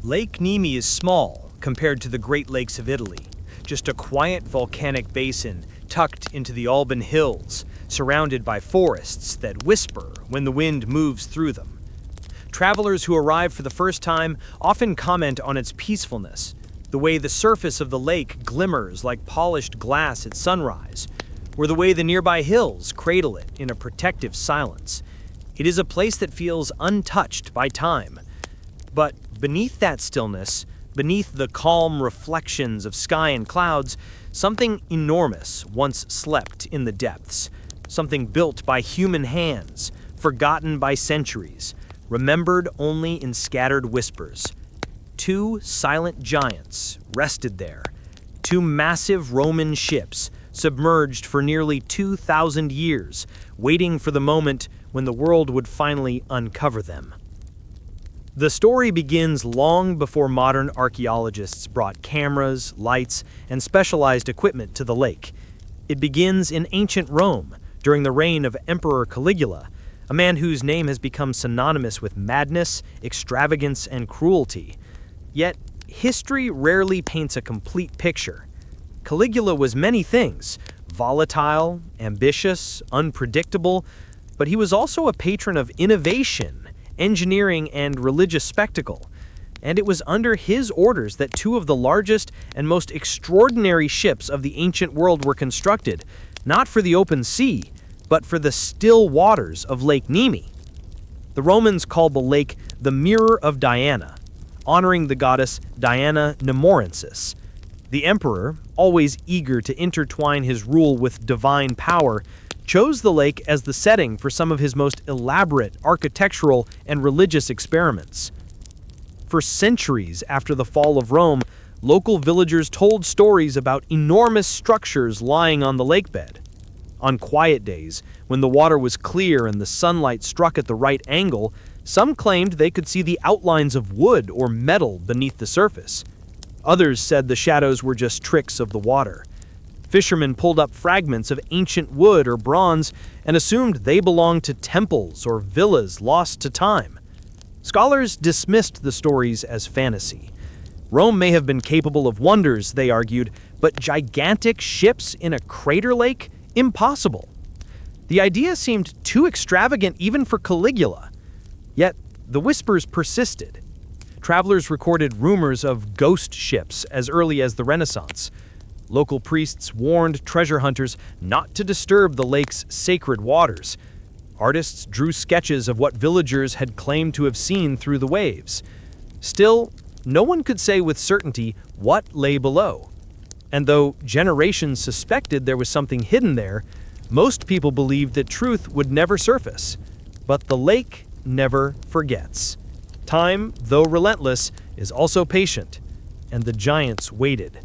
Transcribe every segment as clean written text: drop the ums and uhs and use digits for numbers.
Lake Nemi is small compared to the Great Lakes of Italy, just a quiet volcanic basin tucked into the Alban Hills, surrounded by forests that whisper when the wind moves through them. Travelers who arrive for the first time often comment on its peacefulness, the way the surface of the lake glimmers like polished glass at sunrise, or the way the nearby hills cradle it in a protective silence. It is a place that feels untouched by time. But beneath that stillness, beneath the calm reflections of sky and clouds, something enormous once slept in the depths. Something built by human hands, forgotten by centuries, remembered only in scattered whispers. Two silent giants rested there, two massive Roman ships, submerged for nearly 2,000 years, waiting for the moment when the world would finally uncover them. The story begins long before modern archaeologists brought cameras, lights, and specialized equipment to the lake. It begins in ancient Rome, during the reign of Emperor Caligula, a man whose name has become synonymous with madness, extravagance, and cruelty. Yet, history rarely paints a complete picture. Caligula was many things: volatile, ambitious, unpredictable, but he was also a patron of innovation, engineering, and religious spectacle. And it was under his orders that two of the largest and most extraordinary ships of the ancient world were constructed, not for the open sea, but for the still waters of Lake Nemi. The Romans called the lake the Mirror of Diana, honoring the goddess Diana Nemorensis. The emperor, always eager to intertwine his rule with divine power, chose the lake as the setting for some of his most elaborate architectural and religious experiments. For centuries after the fall of Rome, local villagers told stories about enormous structures lying on the lakebed. On quiet days, when the water was clear and the sunlight struck at the right angle, some claimed they could see the outlines of wood or metal beneath the surface. Others said the shadows were just tricks of the water. Fishermen pulled up fragments of ancient wood or bronze and assumed they belonged to temples or villas lost to time. Scholars dismissed the stories as fantasy. Rome may have been capable of wonders, they argued, but gigantic ships in a crater lake? Impossible. The idea seemed too extravagant even for Caligula. Yet, the whispers persisted. Travelers recorded rumors of ghost ships as early as the Renaissance. Local priests warned treasure hunters not to disturb the lake's sacred waters. Artists drew sketches of what villagers had claimed to have seen through the waves. Still, no one could say with certainty what lay below. And though generations suspected there was something hidden there, most people believed that truth would never surface. But the lake never forgets. Time, though relentless, is also patient, and the giants waited.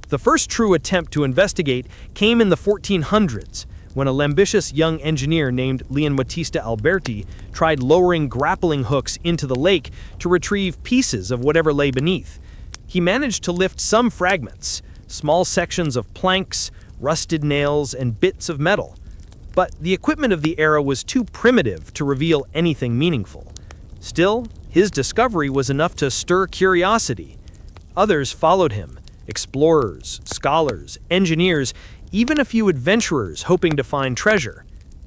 The first true attempt to investigate came in the 1400s, when a ambitious young engineer named Leon Battista Alberti tried lowering grappling hooks into the lake to retrieve pieces of whatever lay beneath. He managed to lift some fragments, small sections of planks, rusted nails, and bits of metal. But the equipment of the era was too primitive to reveal anything meaningful. Still, his discovery was enough to stir curiosity. Others followed him: explorers, scholars, engineers, even a few adventurers hoping to find treasure.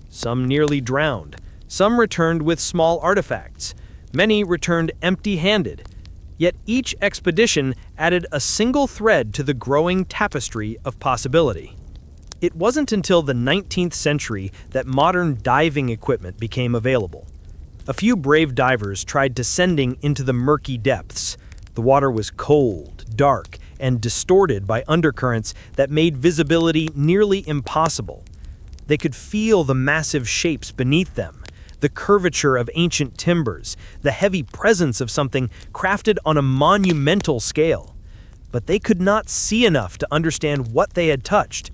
Some nearly drowned. Some returned with small artifacts. Many returned empty-handed. Yet each expedition added a single thread to the growing tapestry of possibility. It wasn't until the 19th century that modern diving equipment became available. A few brave divers tried descending into the murky depths. The water was cold, dark, and distorted by undercurrents that made visibility nearly impossible. They could feel the massive shapes beneath them, the curvature of ancient timbers, the heavy presence of something crafted on a monumental scale. But they could not see enough to understand what they had touched.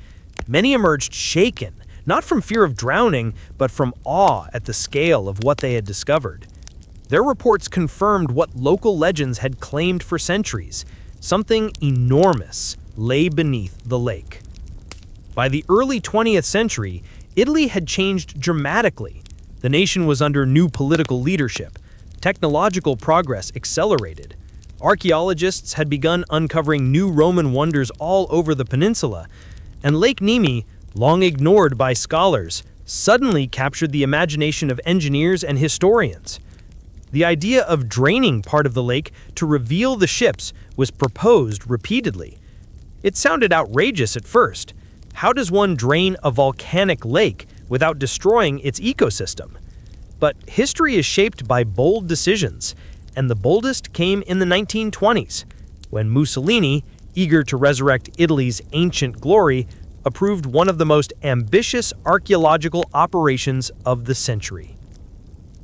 Many emerged shaken, not from fear of drowning, but from awe at the scale of what they had discovered. Their reports confirmed what local legends had claimed for centuries. Something enormous lay beneath the lake. By the early 20th century, Italy had changed dramatically. The nation was under new political leadership. Technological progress accelerated. Archaeologists had begun uncovering new Roman wonders all over the peninsula, and Lake Nemi, long ignored by scholars, suddenly captured the imagination of engineers and historians. The idea of draining part of the lake to reveal the ships was proposed repeatedly. It sounded outrageous at first. How does one drain a volcanic lake without destroying its ecosystem? But history is shaped by bold decisions, and the boldest came in the 1920s, when Mussolini, eager to resurrect Italy's ancient glory, approved one of the most ambitious archaeological operations of the century.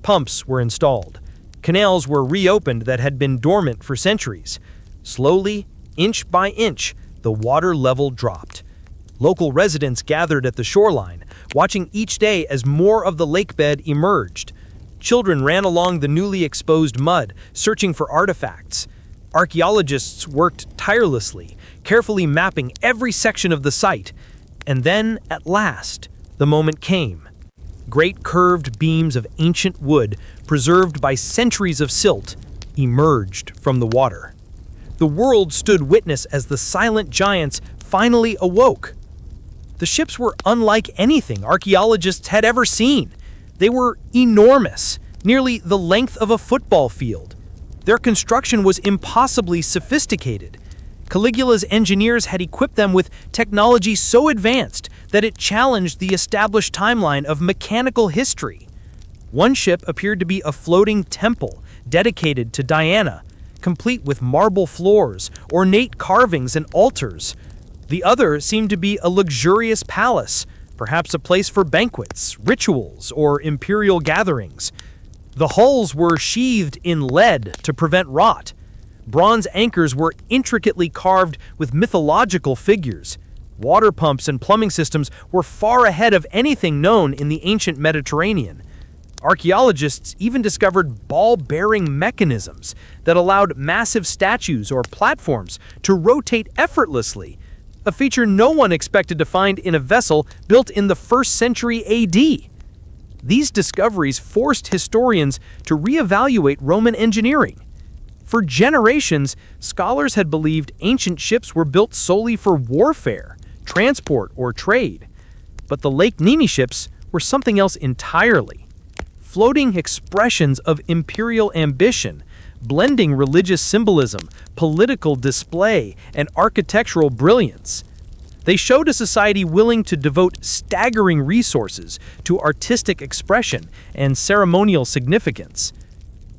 Pumps were installed. Canals were reopened that had been dormant for centuries. Slowly, inch by inch, the water level dropped. Local residents gathered at the shoreline, watching each day as more of the lakebed emerged. Children ran along the newly exposed mud, searching for artifacts. Archaeologists worked tirelessly, carefully mapping every section of the site. And then, at last, the moment came. Great curved beams of ancient wood, preserved by centuries of silt, emerged from the water. The world stood witness as the silent giants finally awoke. The ships were unlike anything archaeologists had ever seen. They were enormous, nearly the length of a football field. Their construction was impossibly sophisticated. Caligula's engineers had equipped them with technology so advanced that it challenged the established timeline of mechanical history. One ship appeared to be a floating temple dedicated to Diana, complete with marble floors, ornate carvings, and altars. The other seemed to be a luxurious palace, perhaps a place for banquets, rituals, or imperial gatherings. The hulls were sheathed in lead to prevent rot. Bronze anchors were intricately carved with mythological figures. Water pumps and plumbing systems were far ahead of anything known in the ancient Mediterranean. Archaeologists even discovered ball-bearing mechanisms that allowed massive statues or platforms to rotate effortlessly, a feature no one expected to find in a vessel built in the 1st century AD. These discoveries forced historians to reevaluate Roman engineering. For generations, scholars had believed ancient ships were built solely for warfare, transport, or trade. But the Lake Nemi ships were something else entirely. Floating expressions of imperial ambition, blending religious symbolism, political display, and architectural brilliance. They showed a society willing to devote staggering resources to artistic expression and ceremonial significance.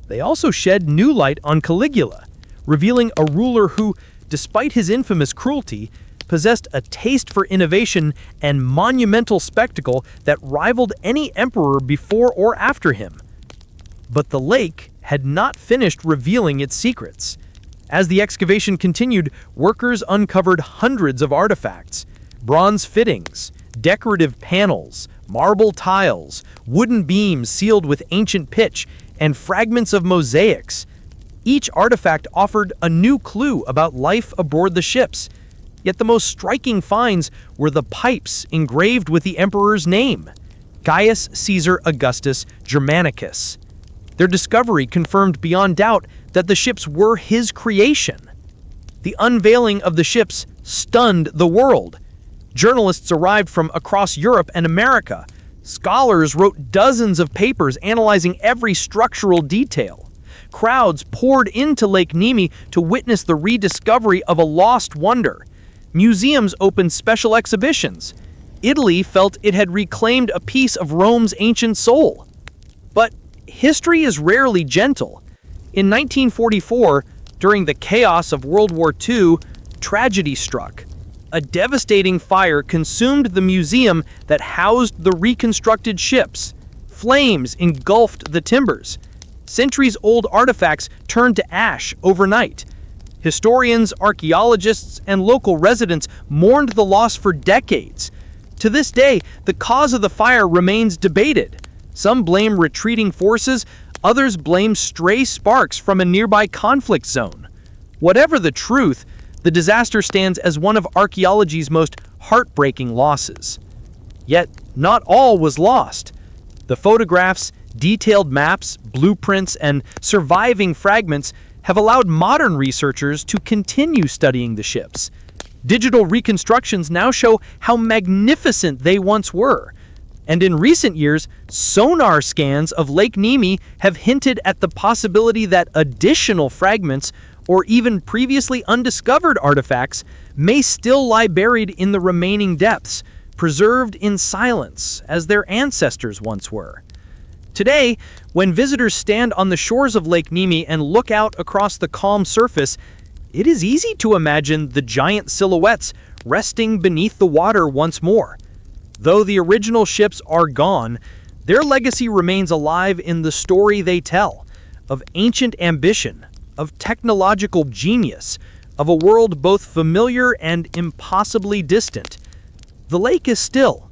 They also shed new light on Caligula, revealing a ruler who, despite his infamous cruelty, possessed a taste for innovation and monumental spectacle that rivaled any emperor before or after him. But the lake had not finished revealing its secrets. As the excavation continued, workers uncovered hundreds of artifacts: bronze fittings, decorative panels, marble tiles, wooden beams sealed with ancient pitch, and fragments of mosaics. Each artifact offered a new clue about life aboard the ships. Yet the most striking finds were the pipes engraved with the emperor's name, Gaius Caesar Augustus Germanicus. Their discovery confirmed beyond doubt that the ships were his creation. The unveiling of the ships stunned the world. Journalists arrived from across Europe and America. Scholars wrote dozens of papers analyzing every structural detail. Crowds poured into Lake Nemi to witness the rediscovery of a lost wonder. Museums opened special exhibitions. Italy felt it had reclaimed a piece of Rome's ancient soul. But history is rarely gentle. In 1944, during the chaos of World War II, tragedy struck. A devastating fire consumed the museum that housed the reconstructed ships. Flames engulfed the timbers. Centuries-old artifacts turned to ash overnight. Historians, archaeologists, and local residents mourned the loss for decades. To this day, the cause of the fire remains debated. Some blame retreating forces, others blame stray sparks from a nearby conflict zone. Whatever the truth, the disaster stands as one of archaeology's most heartbreaking losses. Yet, not all was lost. The photographs, detailed maps, blueprints, and surviving fragments have allowed modern researchers to continue studying the ships. Digital reconstructions now show how magnificent they once were. And in recent years, sonar scans of Lake Nemi have hinted at the possibility that additional fragments or even previously undiscovered artifacts may still lie buried in the remaining depths, preserved in silence as their ancestors once were. Today, when visitors stand on the shores of Lake Nemi and look out across the calm surface, it is easy to imagine the giant silhouettes resting beneath the water once more. Though the original ships are gone, their legacy remains alive in the story they tell, of ancient ambition, of technological genius, of a world both familiar and impossibly distant. The lake is still,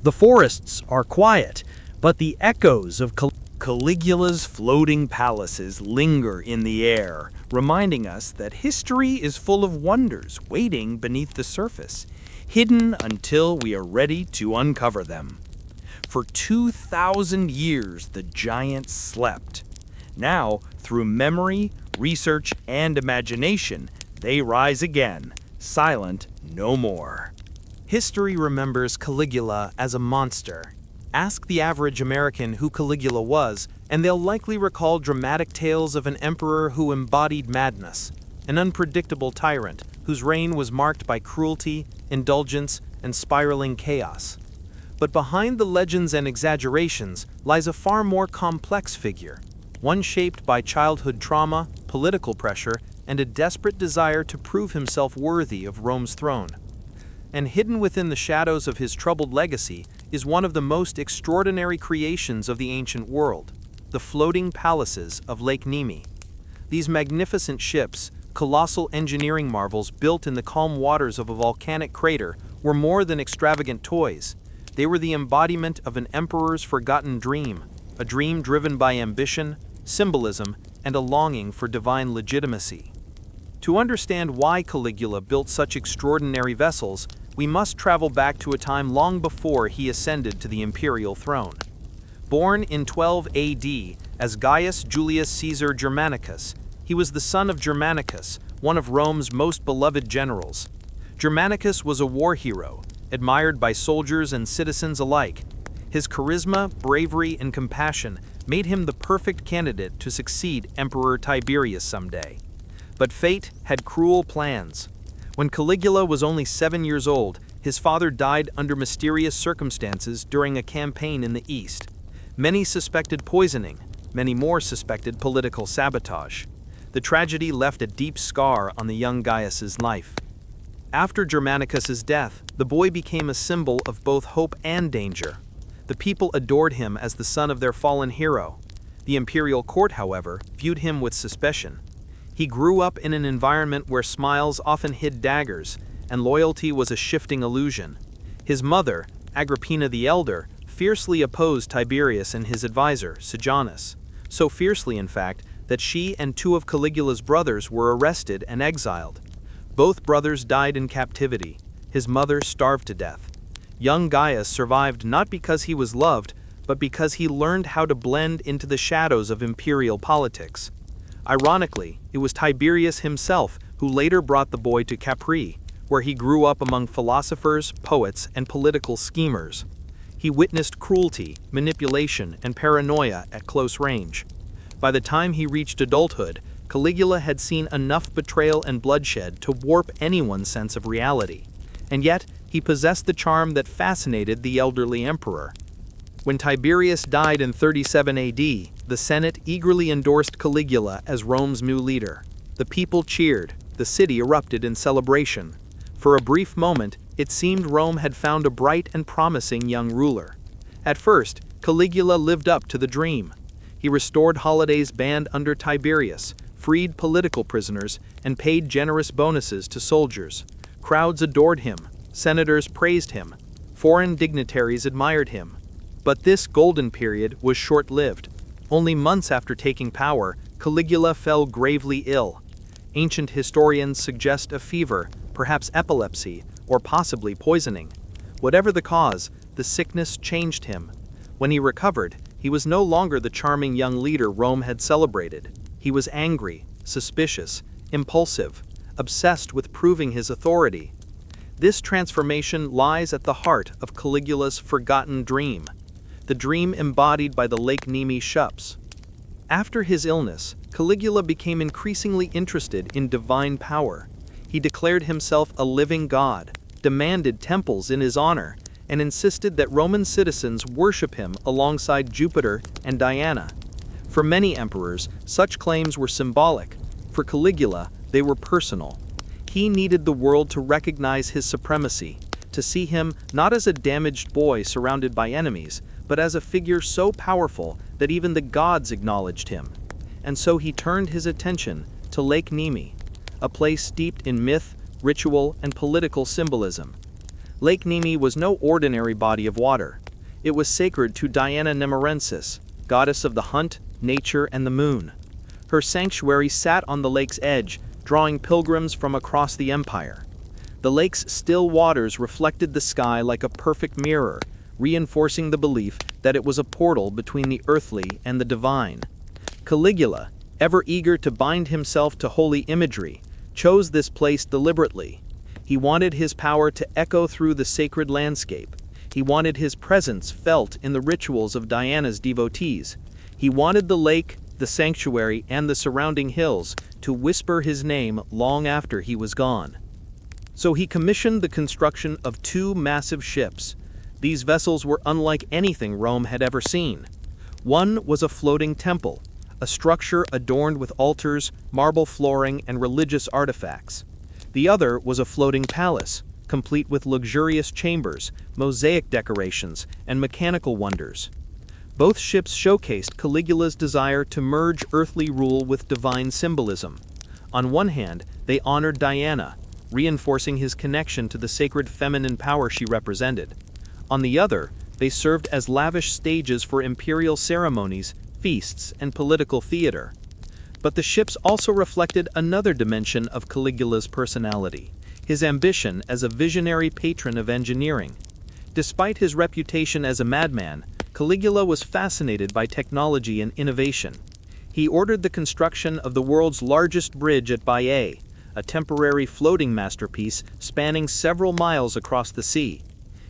the forests are quiet, but the echoes of Caligula's floating palaces linger in the air, reminding us that history is full of wonders waiting beneath the surface, hidden until we are ready to uncover them. For 2,000 years, the giants slept. Now, through memory, research, and imagination, they rise again, silent no more. History remembers Caligula as a monster. Ask the average American who Caligula was, and they'll likely recall dramatic tales of an emperor who embodied madness, an unpredictable tyrant whose reign was marked by cruelty, indulgence, and spiraling chaos. But behind the legends and exaggerations lies a far more complex figure, one shaped by childhood trauma, political pressure, and a desperate desire to prove himself worthy of Rome's throne. And hidden within the shadows of his troubled legacy is one of the most extraordinary creations of the ancient world, the floating palaces of Lake Nemi. These magnificent ships, colossal engineering marvels built in the calm waters of a volcanic crater, were more than extravagant toys. They were the embodiment of an emperor's forgotten dream, a dream driven by ambition, symbolism, and a longing for divine legitimacy. To understand why Caligula built such extraordinary vessels, we must travel back to a time long before he ascended to the imperial throne. Born in 12 AD as Gaius Julius Caesar Germanicus, he was the son of Germanicus, one of Rome's most beloved generals. Germanicus was a war hero, admired by soldiers and citizens alike. His charisma, bravery, and compassion made him the perfect candidate to succeed Emperor Tiberius someday. But fate had cruel plans. When Caligula was only 7 years old, his father died under mysterious circumstances during a campaign in the east. Many suspected poisoning, many more suspected political sabotage. The tragedy left a deep scar on the young Gaius's life. After Germanicus's death, the boy became a symbol of both hope and danger. The people adored him as the son of their fallen hero. The imperial court, however, viewed him with suspicion. He grew up in an environment where smiles often hid daggers, and loyalty was a shifting illusion. His mother, Agrippina the Elder, fiercely opposed Tiberius and his advisor, Sejanus. So fiercely, in fact, that she and 2 of Caligula's brothers were arrested and exiled. Both brothers died in captivity. His mother starved to death. Young Gaius survived not because he was loved, but because he learned how to blend into the shadows of imperial politics. Ironically, it was Tiberius himself who later brought the boy to Capri, where he grew up among philosophers, poets, and political schemers. He witnessed cruelty, manipulation, and paranoia at close range. By the time he reached adulthood, Caligula had seen enough betrayal and bloodshed to warp anyone's sense of reality. And yet, he possessed the charm that fascinated the elderly emperor. When Tiberius died in 37 AD, the Senate eagerly endorsed Caligula as Rome's new leader. The people cheered, the city erupted in celebration. For a brief moment, it seemed Rome had found a bright and promising young ruler. At first, Caligula lived up to the dream. He restored holidays banned under Tiberius, freed political prisoners, and paid generous bonuses to soldiers. Crowds adored him, senators praised him, foreign dignitaries admired him. But this golden period was short-lived. Only months after taking power, Caligula fell gravely ill. Ancient historians suggest a fever, perhaps epilepsy, or possibly poisoning. Whatever the cause, the sickness changed him. When he recovered, he was no longer the charming young leader Rome had celebrated. He was angry, suspicious, impulsive, obsessed with proving his authority. This transformation lies at the heart of Caligula's forgotten dream, the dream embodied by the Lake Nemi ships. After his illness, Caligula became increasingly interested in divine power. He declared himself a living god, demanded temples in his honor, and insisted that Roman citizens worship him alongside Jupiter and Diana. For many emperors, such claims were symbolic. For Caligula, they were personal. He needed the world to recognize his supremacy, to see him not as a damaged boy surrounded by enemies, but as a figure so powerful that even the gods acknowledged him. And so he turned his attention to Lake Nemi, a place steeped in myth, ritual, and political symbolism. Lake Nemi was no ordinary body of water. It was sacred to Diana Nemorensis, goddess of the hunt, nature, and the moon. Her sanctuary sat on the lake's edge, drawing pilgrims from across the empire. The lake's still waters reflected the sky like a perfect mirror, reinforcing the belief that it was a portal between the earthly and the divine. Caligula, ever eager to bind himself to holy imagery, chose this place deliberately. He wanted his power to echo through the sacred landscape. He wanted his presence felt in the rituals of Diana's devotees. He wanted the lake, the sanctuary, and the surrounding hills to whisper his name long after he was gone. So he commissioned the construction of two massive ships. These vessels were unlike anything Rome had ever seen. One was a floating temple, a structure adorned with altars, marble flooring, and religious artifacts. The other was a floating palace, complete with luxurious chambers, mosaic decorations, and mechanical wonders. Both ships showcased Caligula's desire to merge earthly rule with divine symbolism. On one hand, they honored Diana, reinforcing his connection to the sacred feminine power she represented. On the other, they served as lavish stages for imperial ceremonies, feasts, and political theater. But the ships also reflected another dimension of Caligula's personality, his ambition as a visionary patron of engineering. Despite his reputation as a madman, Caligula was fascinated by technology and innovation. He ordered the construction of the world's largest bridge at Baiae, a temporary floating masterpiece spanning several miles across the sea.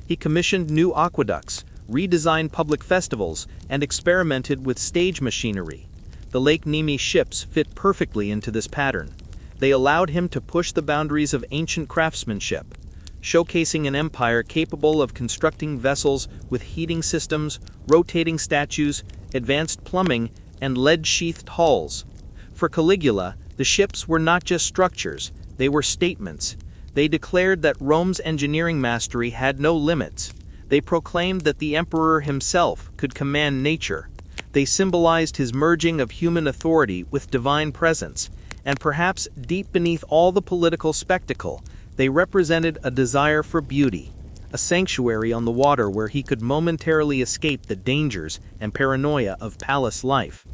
He commissioned new aqueducts, redesigned public festivals, and experimented with stage machinery. The Lake Nemi ships fit perfectly into this pattern. They allowed him to push the boundaries of ancient craftsmanship, showcasing an empire capable of constructing vessels with heating systems, rotating statues, advanced plumbing, and lead-sheathed hulls. For Caligula, the ships were not just structures, they were statements. They declared that Rome's engineering mastery had no limits. They proclaimed that the emperor himself could command nature. They symbolized his merging of human authority with divine presence, and perhaps deep beneath all the political spectacle, they represented a desire for beauty, a sanctuary on the water where he could momentarily escape the dangers and paranoia of palace life.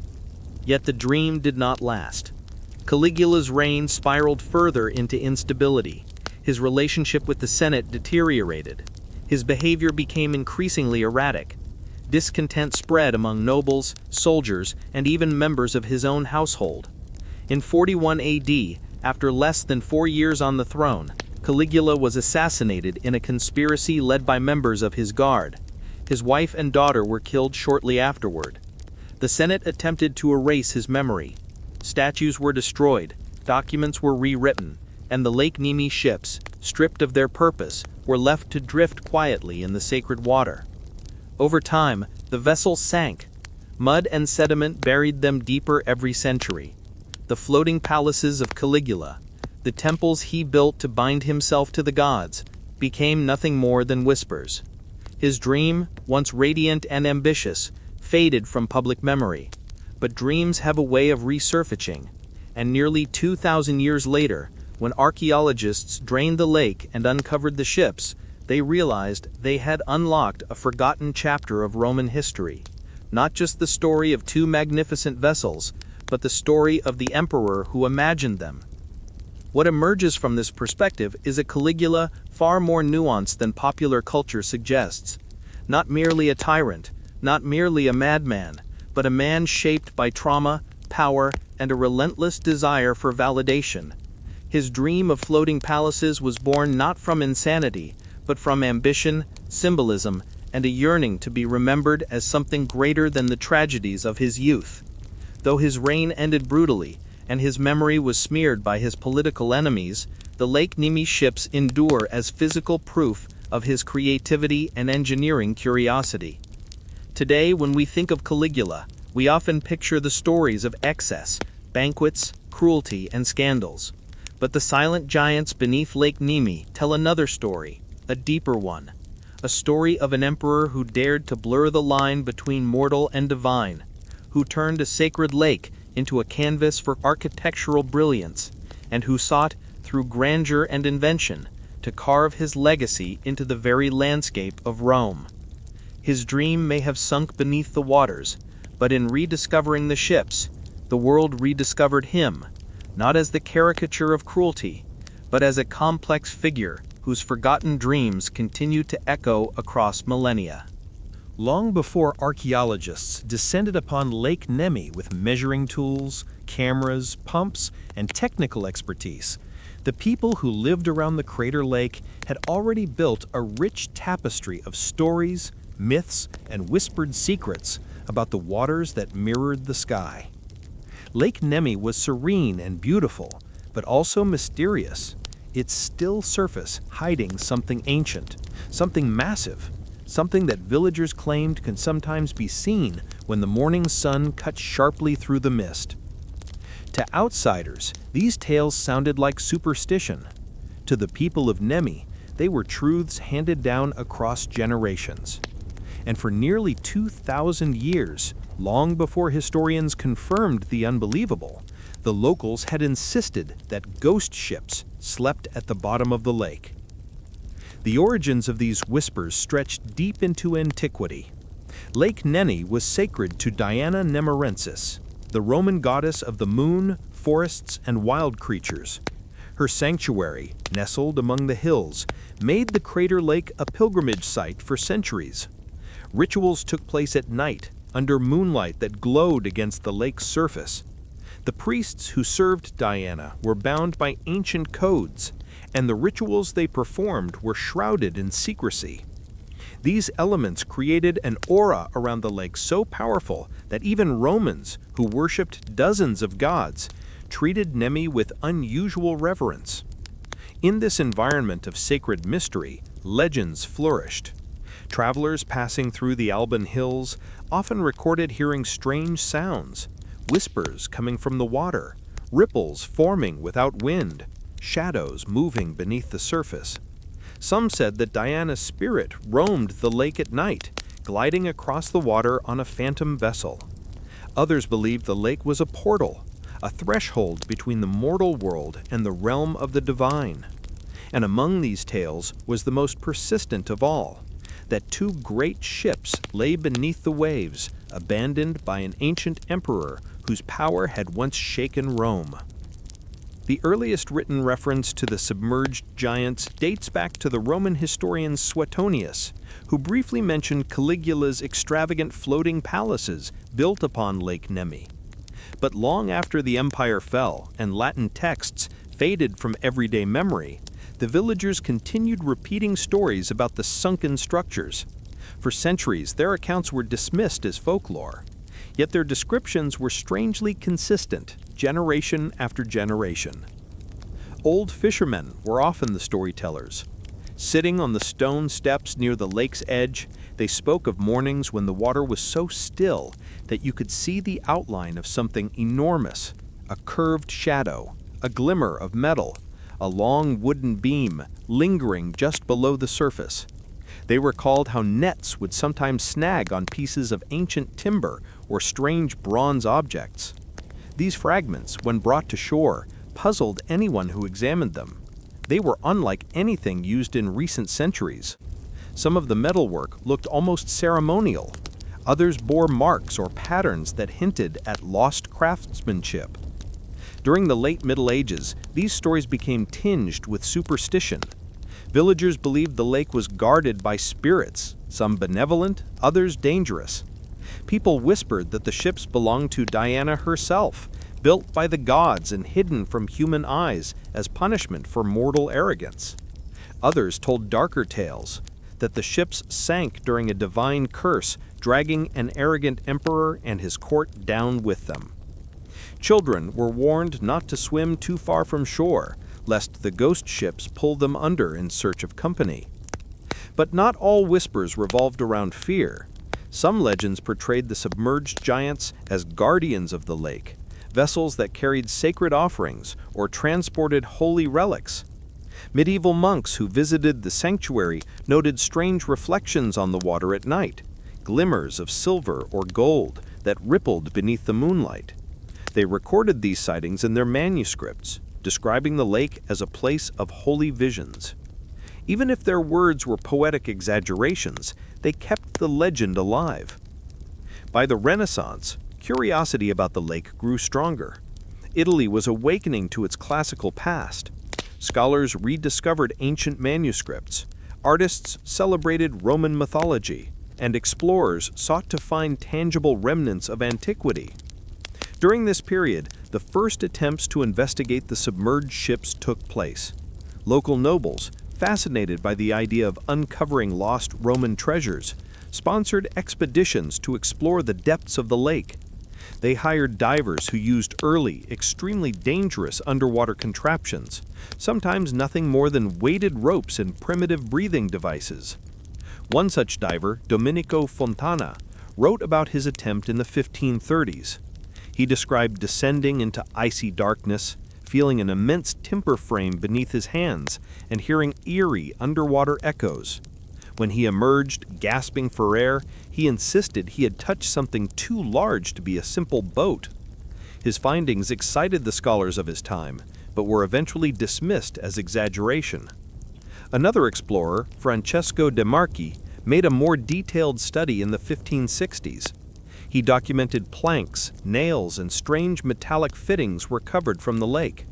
Yet the dream did not last. Caligula's reign spiraled further into instability. His relationship with the Senate deteriorated. His behavior became increasingly erratic. Discontent spread among nobles, soldiers, and even members of his own household. In 41 AD, after less than 4 years on the throne, Caligula was assassinated in a conspiracy led by members of his guard. His wife and daughter were killed shortly afterward. The Senate attempted to erase his memory. Statues were destroyed, documents were rewritten, and the Lake Nemi ships, stripped of their purpose, were left to drift quietly in the sacred water. Over time, the vessels sank. Mud and sediment buried them deeper every century. The floating palaces of Caligula, the temples he built to bind himself to the gods, became nothing more than whispers. His dream, once radiant and ambitious, faded from public memory. But dreams have a way of resurfacing, and nearly 2,000 years later, when archaeologists drained the lake and uncovered the ships, they realized they had unlocked a forgotten chapter of Roman history. Not just the story of two magnificent vessels, but the story of the emperor who imagined them. What emerges from this perspective is a Caligula far more nuanced than popular culture suggests. Not merely a tyrant, not merely a madman, but a man shaped by trauma, power, and a relentless desire for validation. His dream of floating palaces was born not from insanity, but from ambition, symbolism, and a yearning to be remembered as something greater than the tragedies of his youth. Though his reign ended brutally, and his memory was smeared by his political enemies, the Lake Nemi ships endure as physical proof of his creativity and engineering curiosity. Today, when we think of Caligula, we often picture the stories of excess, banquets, cruelty, and scandals. But the silent giants beneath Lake Nemi tell another story, a deeper one. A story of an emperor who dared to blur the line between mortal and divine, who turned a sacred lake into a canvas for architectural brilliance, and who sought, through grandeur and invention, to carve his legacy into the very landscape of Rome. His dream may have sunk beneath the waters, but in rediscovering the ships, the world rediscovered him, not as the caricature of cruelty, but as a complex figure whose forgotten dreams continue to echo across millennia. Long before archaeologists descended upon Lake Nemi with measuring tools, cameras, pumps, and technical expertise, the people who lived around the crater lake had already built a rich tapestry of stories, myths, and whispered secrets about the waters that mirrored the sky. Lake Nemi was serene and beautiful, but also mysterious, its still surface hiding something ancient, something massive, something that villagers claimed can sometimes be seen when the morning sun cuts sharply through the mist. To outsiders, these tales sounded like superstition. To the people of Nemi, they were truths handed down across generations. And for nearly 2,000 years, long before historians confirmed the unbelievable, the locals had insisted that ghost ships slept at the bottom of the lake. The origins of these whispers stretched deep into antiquity. Lake Nemi was sacred to Diana Nemarensis, the Roman goddess of the moon, forests, and wild creatures. Her sanctuary, nestled among the hills, made the crater lake a pilgrimage site for centuries. Rituals took place at night, under moonlight that glowed against the lake's surface. The priests who served Diana were bound by ancient codes, and the rituals they performed were shrouded in secrecy. These elements created an aura around the lake so powerful that even Romans, who worshipped dozens of gods, treated Nemi with unusual reverence. In this environment of sacred mystery, legends flourished. Travelers passing through the Alban Hills often recorded hearing strange sounds, whispers coming from the water, ripples forming without wind, shadows moving beneath the surface. Some said that Diana's spirit roamed the lake at night, gliding across the water on a phantom vessel. Others believed the lake was a portal, a threshold between the mortal world and the realm of the divine. And among these tales was the most persistent of all, that two great ships lay beneath the waves, abandoned by an ancient emperor whose power had once shaken Rome. The earliest written reference to the submerged giants dates back to the Roman historian Suetonius, who briefly mentioned Caligula's extravagant floating palaces built upon Lake Nemi. But long after the empire fell and Latin texts faded from everyday memory, the villagers continued repeating stories about the sunken structures. For centuries, their accounts were dismissed as folklore. Yet their descriptions were strangely consistent, generation after generation. Old fishermen were often the storytellers. Sitting on the stone steps near the lake's edge, they spoke of mornings when the water was so still that you could see the outline of something enormous, a curved shadow, a glimmer of metal, a long wooden beam lingering just below the surface. They recalled how nets would sometimes snag on pieces of ancient timber or strange bronze objects. These fragments, when brought to shore, puzzled anyone who examined them. They were unlike anything used in recent centuries. Some of the metalwork looked almost ceremonial. Others bore marks or patterns that hinted at lost craftsmanship. During the late Middle Ages, these stories became tinged with superstition. Villagers believed the lake was guarded by spirits, some benevolent, others dangerous. People whispered that the ships belonged to Diana herself, built by the gods and hidden from human eyes as punishment for mortal arrogance. Others told darker tales, that the ships sank during a divine curse, dragging an arrogant emperor and his court down with them. Children were warned not to swim too far from shore, lest the ghost ships pull them under in search of company. But not all whispers revolved around fear. Some legends portrayed the submerged giants as guardians of the lake, vessels that carried sacred offerings or transported holy relics. Medieval monks who visited the sanctuary noted strange reflections on the water at night, glimmers of silver or gold that rippled beneath the moonlight. They recorded these sightings in their manuscripts, describing the lake as a place of holy visions. Even if their words were poetic exaggerations, they kept the legend alive. By the Renaissance, curiosity about the lake grew stronger. Italy was awakening to its classical past. Scholars rediscovered ancient manuscripts, artists celebrated Roman mythology, and explorers sought to find tangible remnants of antiquity. During this period, the first attempts to investigate the submerged ships took place. Local nobles, fascinated by the idea of uncovering lost Roman treasures, sponsored expeditions to explore the depths of the lake. They hired divers who used early, extremely dangerous underwater contraptions, sometimes nothing more than weighted ropes and primitive breathing devices. One such diver, Domenico Fontana, wrote about his attempt in the 1530s. He described descending into icy darkness, feeling an immense timber frame beneath his hands, and hearing eerie underwater echoes. When he emerged, gasping for air, he insisted he had touched something too large to be a simple boat. His findings excited the scholars of his time, but were eventually dismissed as exaggeration. Another explorer, Francesco de Marchi, made a more detailed study in the 1560s. He documented planks, nails, and strange metallic fittings recovered from the lake.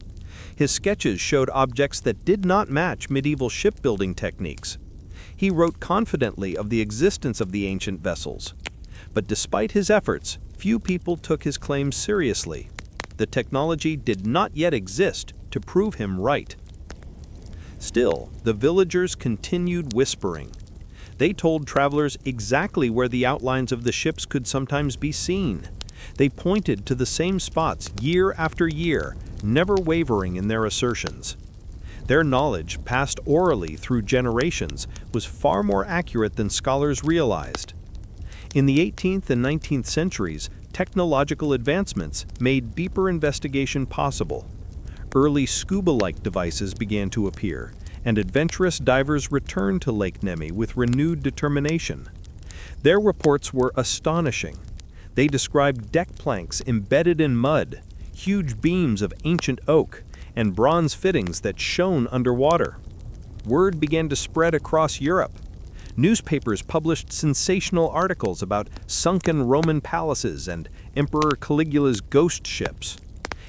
His sketches showed objects that did not match medieval shipbuilding techniques. He wrote confidently of the existence of the ancient vessels. But despite his efforts, few people took his claims seriously. The technology did not yet exist to prove him right. Still, the villagers continued whispering. They told travelers exactly where the outlines of the ships could sometimes be seen. They pointed to the same spots year after year, never wavering in their assertions. Their knowledge, passed orally through generations, was far more accurate than scholars realized. In the 18th and 19th centuries, technological advancements made deeper investigation possible. Early scuba-like devices began to appear, and adventurous divers returned to Lake Nemi with renewed determination. Their reports were astonishing. They described deck planks embedded in mud, huge beams of ancient oak, and bronze fittings that shone underwater. Word began to spread across Europe. Newspapers published sensational articles about sunken Roman palaces and Emperor Caligula's ghost ships.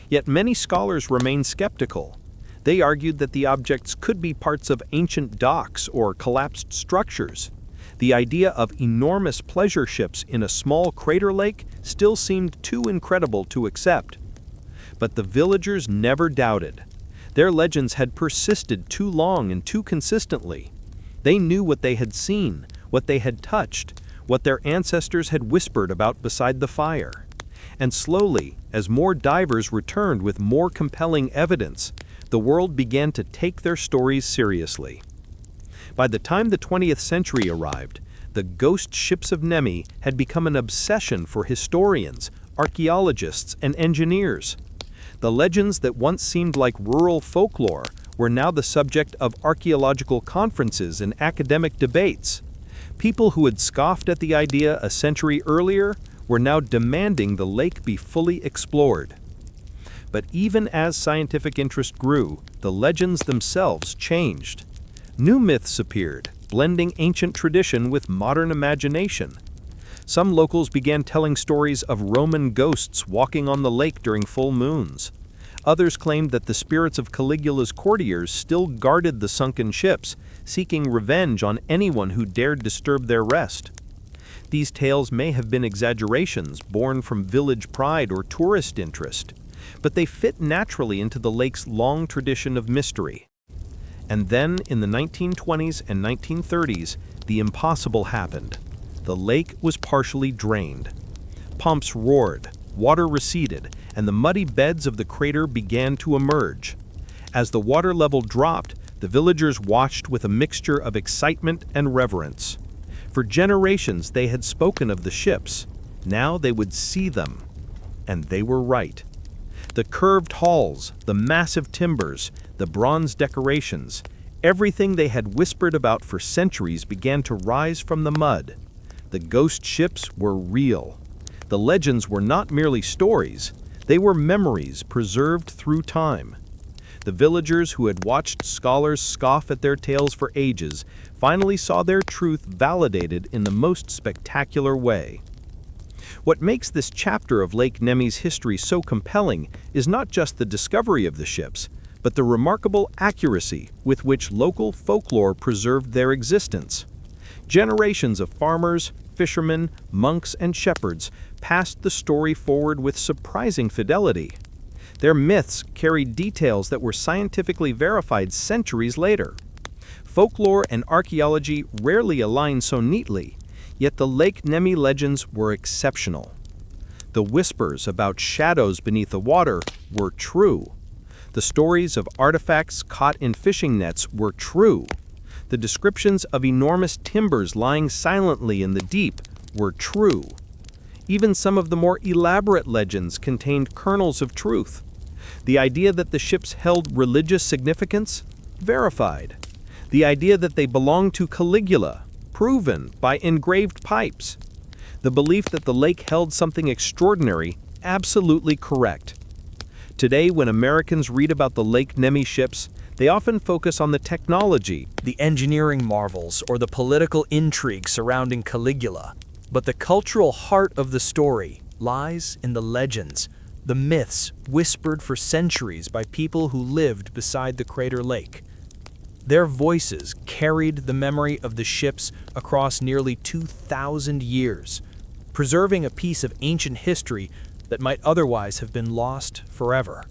Yet many scholars remained skeptical. They argued that the objects could be parts of ancient docks or collapsed structures. The idea of enormous pleasure ships in a small crater lake still seemed too incredible to accept. But the villagers never doubted. Their legends had persisted too long and too consistently. They knew what they had seen, what they had touched, what their ancestors had whispered about beside the fire. And slowly, as more divers returned with more compelling evidence, the world began to take their stories seriously. By the time the 20th century arrived, the ghost ships of Nemi had become an obsession for historians, archaeologists, and engineers. The legends that once seemed like rural folklore were now the subject of archaeological conferences and academic debates. People who had scoffed at the idea a century earlier were now demanding the lake be fully explored. But even as scientific interest grew, the legends themselves changed. New myths appeared, blending ancient tradition with modern imagination. Some locals began telling stories of Roman ghosts walking on the lake during full moons. Others claimed that the spirits of Caligula's courtiers still guarded the sunken ships, seeking revenge on anyone who dared disturb their rest. These tales may have been exaggerations born from village pride or tourist interest, but they fit naturally into the lake's long tradition of mystery. And then, in the 1920s and 1930s, the impossible happened. The lake was partially drained. Pumps roared, water receded, and the muddy beds of the crater began to emerge. As the water level dropped, the villagers watched with a mixture of excitement and reverence. For generations they had spoken of the ships. Now they would see them. And they were right. The curved hulls, the massive timbers, the bronze decorations, everything they had whispered about for centuries began to rise from the mud. The ghost ships were real. The legends were not merely stories, they were memories preserved through time. The villagers who had watched scholars scoff at their tales for ages finally saw their truth validated in the most spectacular way. What makes this chapter of Lake Nemi's history so compelling is not just the discovery of the ships, but the remarkable accuracy with which local folklore preserved their existence. Generations of farmers, fishermen, monks, and shepherds passed the story forward with surprising fidelity. Their myths carried details that were scientifically verified centuries later. Folklore and archaeology rarely align so neatly, yet the Lake Nemi legends were exceptional. The whispers about shadows beneath the water were true. The stories of artifacts caught in fishing nets were true. The descriptions of enormous timbers lying silently in the deep were true. Even some of the more elaborate legends contained kernels of truth. The idea that the ships held religious significance? Verified. The idea that they belonged to Caligula? Proven by engraved pipes. The belief that the lake held something extraordinary? Absolutely correct. Today, when Americans read about the Lake Nemi ships, they often focus on the technology, The engineering marvels, or the political intrigue surrounding Caligula. But the cultural heart of the story lies in the legends, the myths whispered for centuries by people who lived beside the crater lake. Their voices carried the memory of the ships across nearly 2,000 years, preserving a piece of ancient history that might otherwise have been lost forever.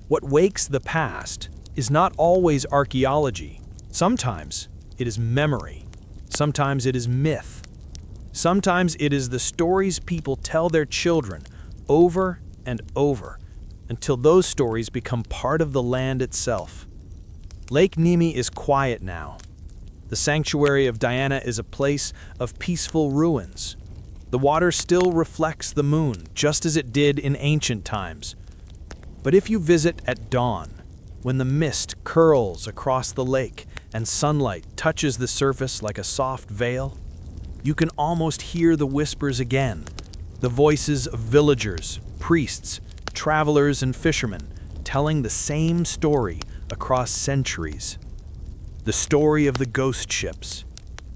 What wakes the past is not always archaeology. Sometimes it is memory. Sometimes it is myth. Sometimes it is the stories people tell their children over and over until those stories become part of the land itself. Lake Nemi is quiet now. The sanctuary of Diana is a place of peaceful ruins. The water still reflects the moon, just as it did in ancient times. But if you visit at dawn, when the mist curls across the lake and sunlight touches the surface like a soft veil, you can almost hear the whispers again, the voices of villagers, priests, travelers, and fishermen telling the same story across centuries. The story of the ghost ships,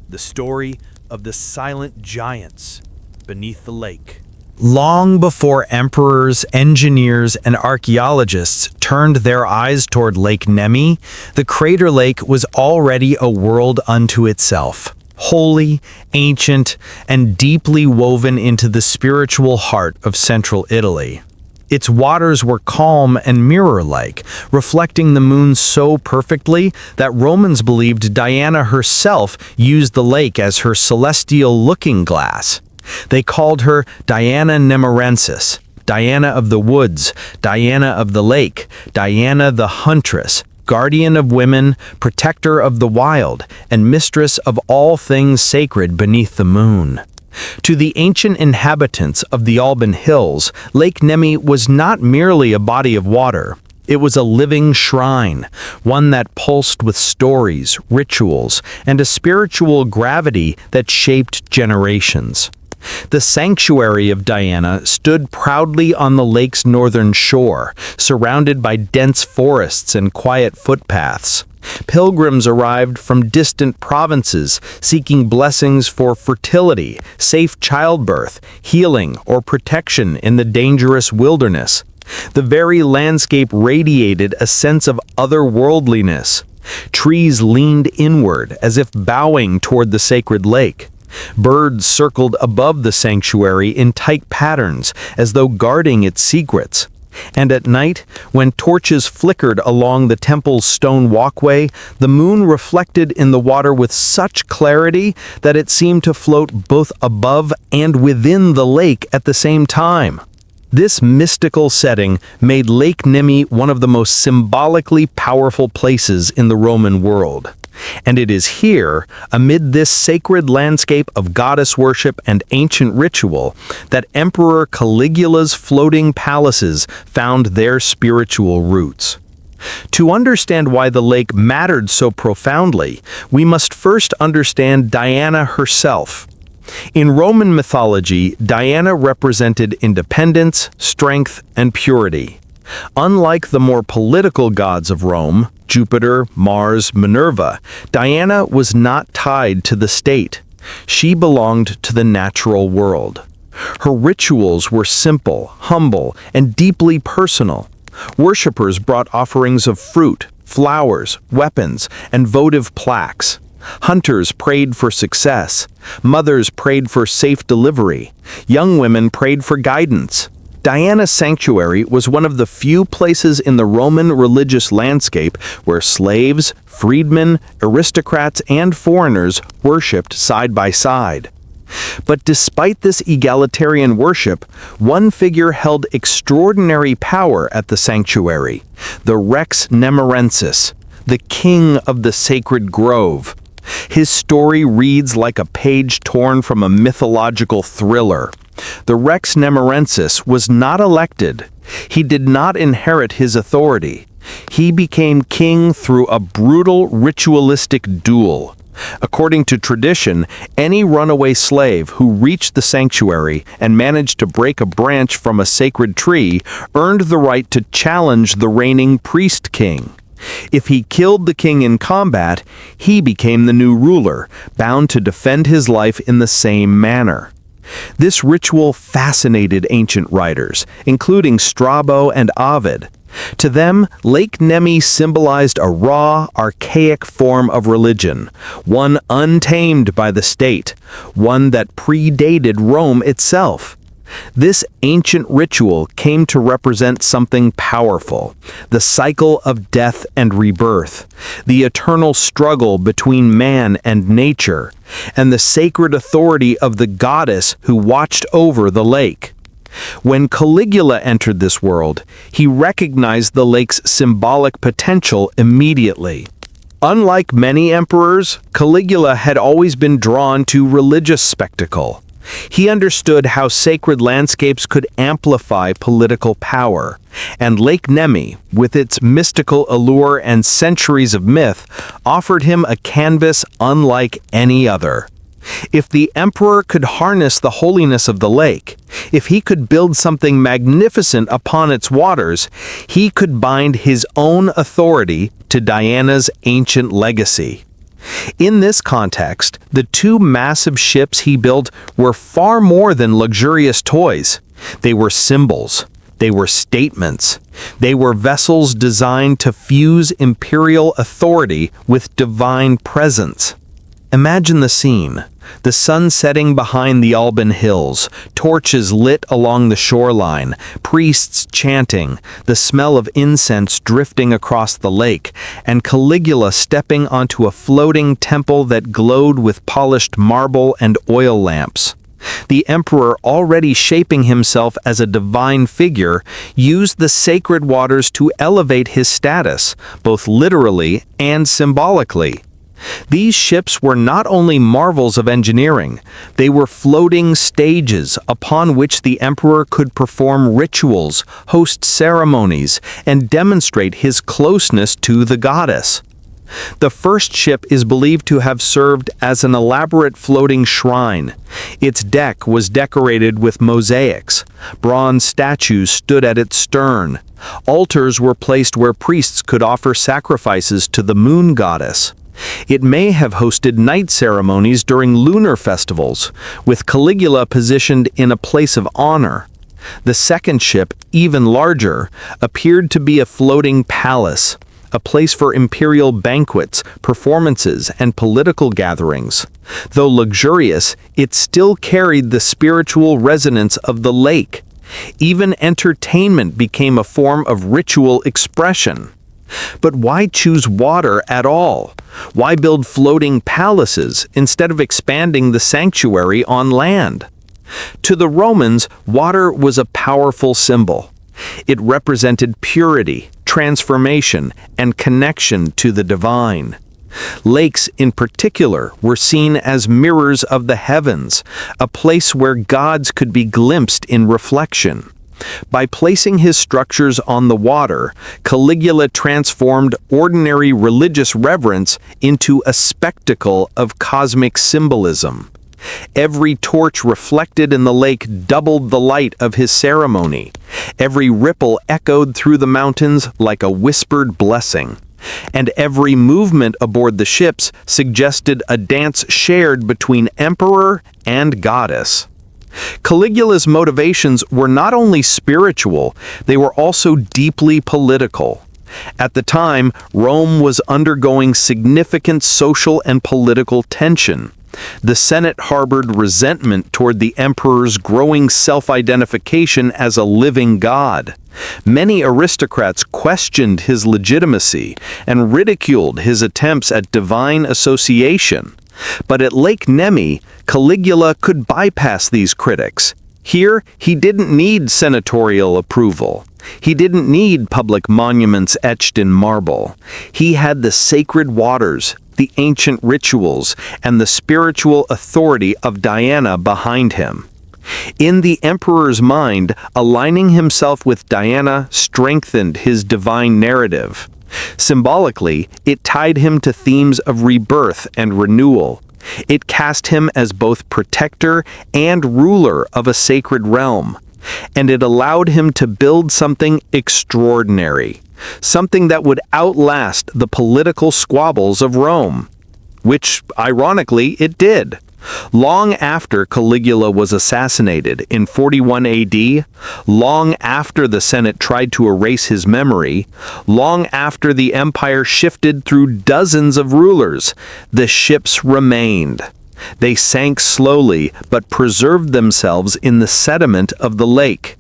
the story of the silent giants beneath the lake. Long before emperors, engineers, and archaeologists turned their eyes toward Lake Nemi, the crater lake was already a world unto itself. Holy, ancient, and deeply woven into the spiritual heart of central Italy. Its waters were calm and mirror-like, reflecting the moon so perfectly that Romans believed Diana herself used the lake as her celestial looking glass. They called her Diana Nemirensis, Diana of the woods, Diana of the lake, Diana the huntress, guardian of women, protector of the wild, and mistress of all things sacred beneath the moon. To the ancient inhabitants of the Alban Hills, Lake Nemi was not merely a body of water. It was a living shrine, one that pulsed with stories, rituals, and a spiritual gravity that shaped generations. The sanctuary of Diana stood proudly on the lake's northern shore, surrounded by dense forests and quiet footpaths. Pilgrims arrived from distant provinces seeking blessings for fertility, safe childbirth, healing, or protection in the dangerous wilderness. The very landscape radiated a sense of otherworldliness. Trees leaned inward as if bowing toward the sacred lake. Birds circled above the sanctuary in tight patterns, as though guarding its secrets. And at night, when torches flickered along the temple's stone walkway, the moon reflected in the water with such clarity that it seemed to float both above and within the lake at the same time. This mystical setting made Lake Nemi one of the most symbolically powerful places in the Roman world. And it is here, amid this sacred landscape of goddess worship and ancient ritual, that Emperor Caligula's floating palaces found their spiritual roots. To understand why the lake mattered so profoundly, we must first understand Diana herself. In Roman mythology, Diana represented independence, strength, and purity. Unlike the more political gods of Rome, Jupiter, Mars, Minerva, Diana was not tied to the state. She belonged to the natural world. Her rituals were simple, humble, and deeply personal. Worshippers brought offerings of fruit, flowers, weapons, and votive plaques. Hunters prayed for success. Mothers prayed for safe delivery. Young women prayed for guidance. Diana's sanctuary was one of the few places in the Roman religious landscape where slaves, freedmen, aristocrats, and foreigners worshipped side by side. But despite this egalitarian worship, one figure held extraordinary power at the sanctuary: the Rex Nemorensis, the king of the sacred grove. His story reads like a page torn from a mythological thriller. The Rex Nemorensis was not elected. He did not inherit his authority. He became king through a brutal ritualistic duel. According to tradition, any runaway slave who reached the sanctuary and managed to break a branch from a sacred tree earned the right to challenge the reigning priest king. If he killed the king in combat, he became the new ruler, bound to defend his life in the same manner. This ritual fascinated ancient writers, including Strabo and Ovid. To them, Lake Nemi symbolized a raw, archaic form of religion, one untamed by the state, one that predated Rome itself. This ancient ritual came to represent something powerful: the cycle of death and rebirth, the eternal struggle between man and nature, and the sacred authority of the goddess who watched over the lake. When Caligula entered this world, he recognized the lake's symbolic potential immediately. Unlike many emperors, Caligula had always been drawn to religious spectacle. He understood how sacred landscapes could amplify political power, and Lake Nemi, with its mystical allure and centuries of myth, offered him a canvas unlike any other. If the emperor could harness the holiness of the lake, if he could build something magnificent upon its waters, he could bind his own authority to Diana's ancient legacy. In this context, the two massive ships he built were far more than luxurious toys. They were symbols. They were statements. They were vessels designed to fuse imperial authority with divine presence. Imagine the scene: the sun setting behind the Alban Hills, torches lit along the shoreline, priests chanting, the smell of incense drifting across the lake, and Caligula stepping onto a floating temple that glowed with polished marble and oil lamps. The emperor, already shaping himself as a divine figure, used the sacred waters to elevate his status, both literally and symbolically. These ships were not only marvels of engineering, they were floating stages upon which the emperor could perform rituals, host ceremonies, and demonstrate his closeness to the goddess. The first ship is believed to have served as an elaborate floating shrine. Its deck was decorated with mosaics. Bronze statues stood at its stern. Altars were placed where priests could offer sacrifices to the moon goddess. It may have hosted night ceremonies during lunar festivals, with Caligula positioned in a place of honor. The second ship, even larger, appeared to be a floating palace, a place for imperial banquets, performances, and political gatherings. Though luxurious, it still carried the spiritual resonance of the lake. Even entertainment became a form of ritual expression. But why choose water at all? Why build floating palaces instead of expanding the sanctuary on land? To the Romans, water was a powerful symbol. It represented purity, transformation, and connection to the divine. Lakes, in particular, were seen as mirrors of the heavens, a place where gods could be glimpsed in reflection. By placing his structures on the water, Caligula transformed ordinary religious reverence into a spectacle of cosmic symbolism. Every torch reflected in the lake doubled the light of his ceremony. Every ripple echoed through the mountains like a whispered blessing. And every movement aboard the ships suggested a dance shared between emperor and goddess. Caligula's motivations were not only spiritual, they were also deeply political. At the time, Rome was undergoing significant social and political tension. The Senate harbored resentment toward the emperor's growing self-identification as a living god. Many aristocrats questioned his legitimacy and ridiculed his attempts at divine association. But at Lake Nemi, Caligula could bypass these critics. Here, he didn't need senatorial approval. He didn't need public monuments etched in marble. He had the sacred waters, the ancient rituals, and the spiritual authority of Diana behind him. In the emperor's mind, aligning himself with Diana strengthened his divine narrative. Symbolically, it tied him to themes of rebirth and renewal. It cast him as both protector and ruler of a sacred realm. And it allowed him to build something extraordinary, something that would outlast the political squabbles of Rome. Which, ironically, it did. Long after Caligula was assassinated in 41 AD, long after the Senate tried to erase his memory, long after the empire shifted through dozens of rulers, the ships remained. They sank slowly but preserved themselves in the sediment of the lake.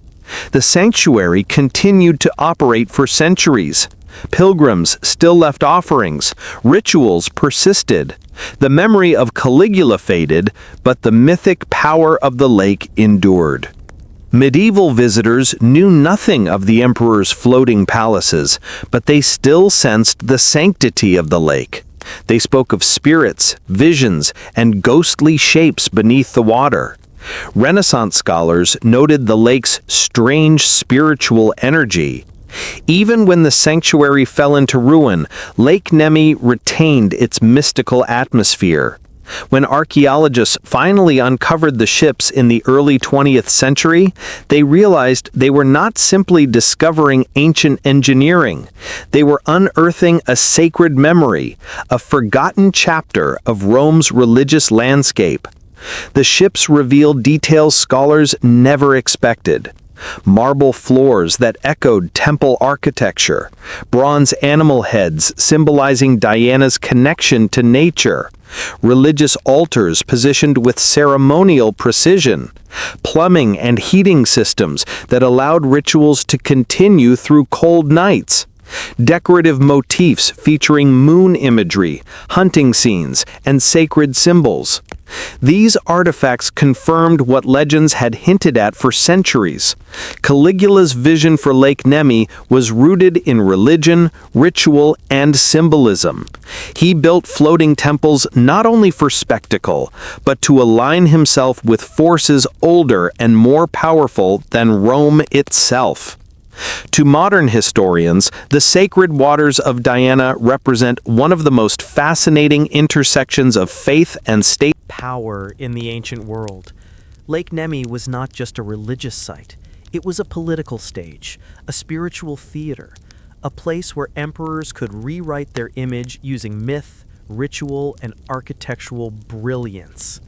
The sanctuary continued to operate for centuries. Pilgrims still left offerings. Rituals persisted. The memory of Caligula faded, but the mythic power of the lake endured. Medieval visitors knew nothing of the emperor's floating palaces, but they still sensed the sanctity of the lake. They spoke of spirits, visions, and ghostly shapes beneath the water. Renaissance scholars noted the lake's strange spiritual energy. Even when the sanctuary fell into ruin, Lake Nemi retained its mystical atmosphere. When archaeologists finally uncovered the ships in the early 20th century, they realized they were not simply discovering ancient engineering. They were unearthing a sacred memory, a forgotten chapter of Rome's religious landscape. The ships revealed details scholars never expected. Marble floors that echoed temple architecture, bronze animal heads symbolizing Diana's connection to nature, religious altars positioned with ceremonial precision, plumbing and heating systems that allowed rituals to continue through cold nights, decorative motifs featuring moon imagery, hunting scenes, and sacred symbols. These artifacts confirmed what legends had hinted at for centuries. Caligula's vision for Lake Nemi was rooted in religion, ritual, and symbolism. He built floating temples not only for spectacle, but to align himself with forces older and more powerful than Rome itself. To modern historians, the sacred waters of Diana represent one of the most fascinating intersections of faith and state power in the ancient world. Lake Nemi was not just a religious site. It was a political stage, a spiritual theater, a place where emperors could rewrite their image using myth, ritual, and architectural brilliance.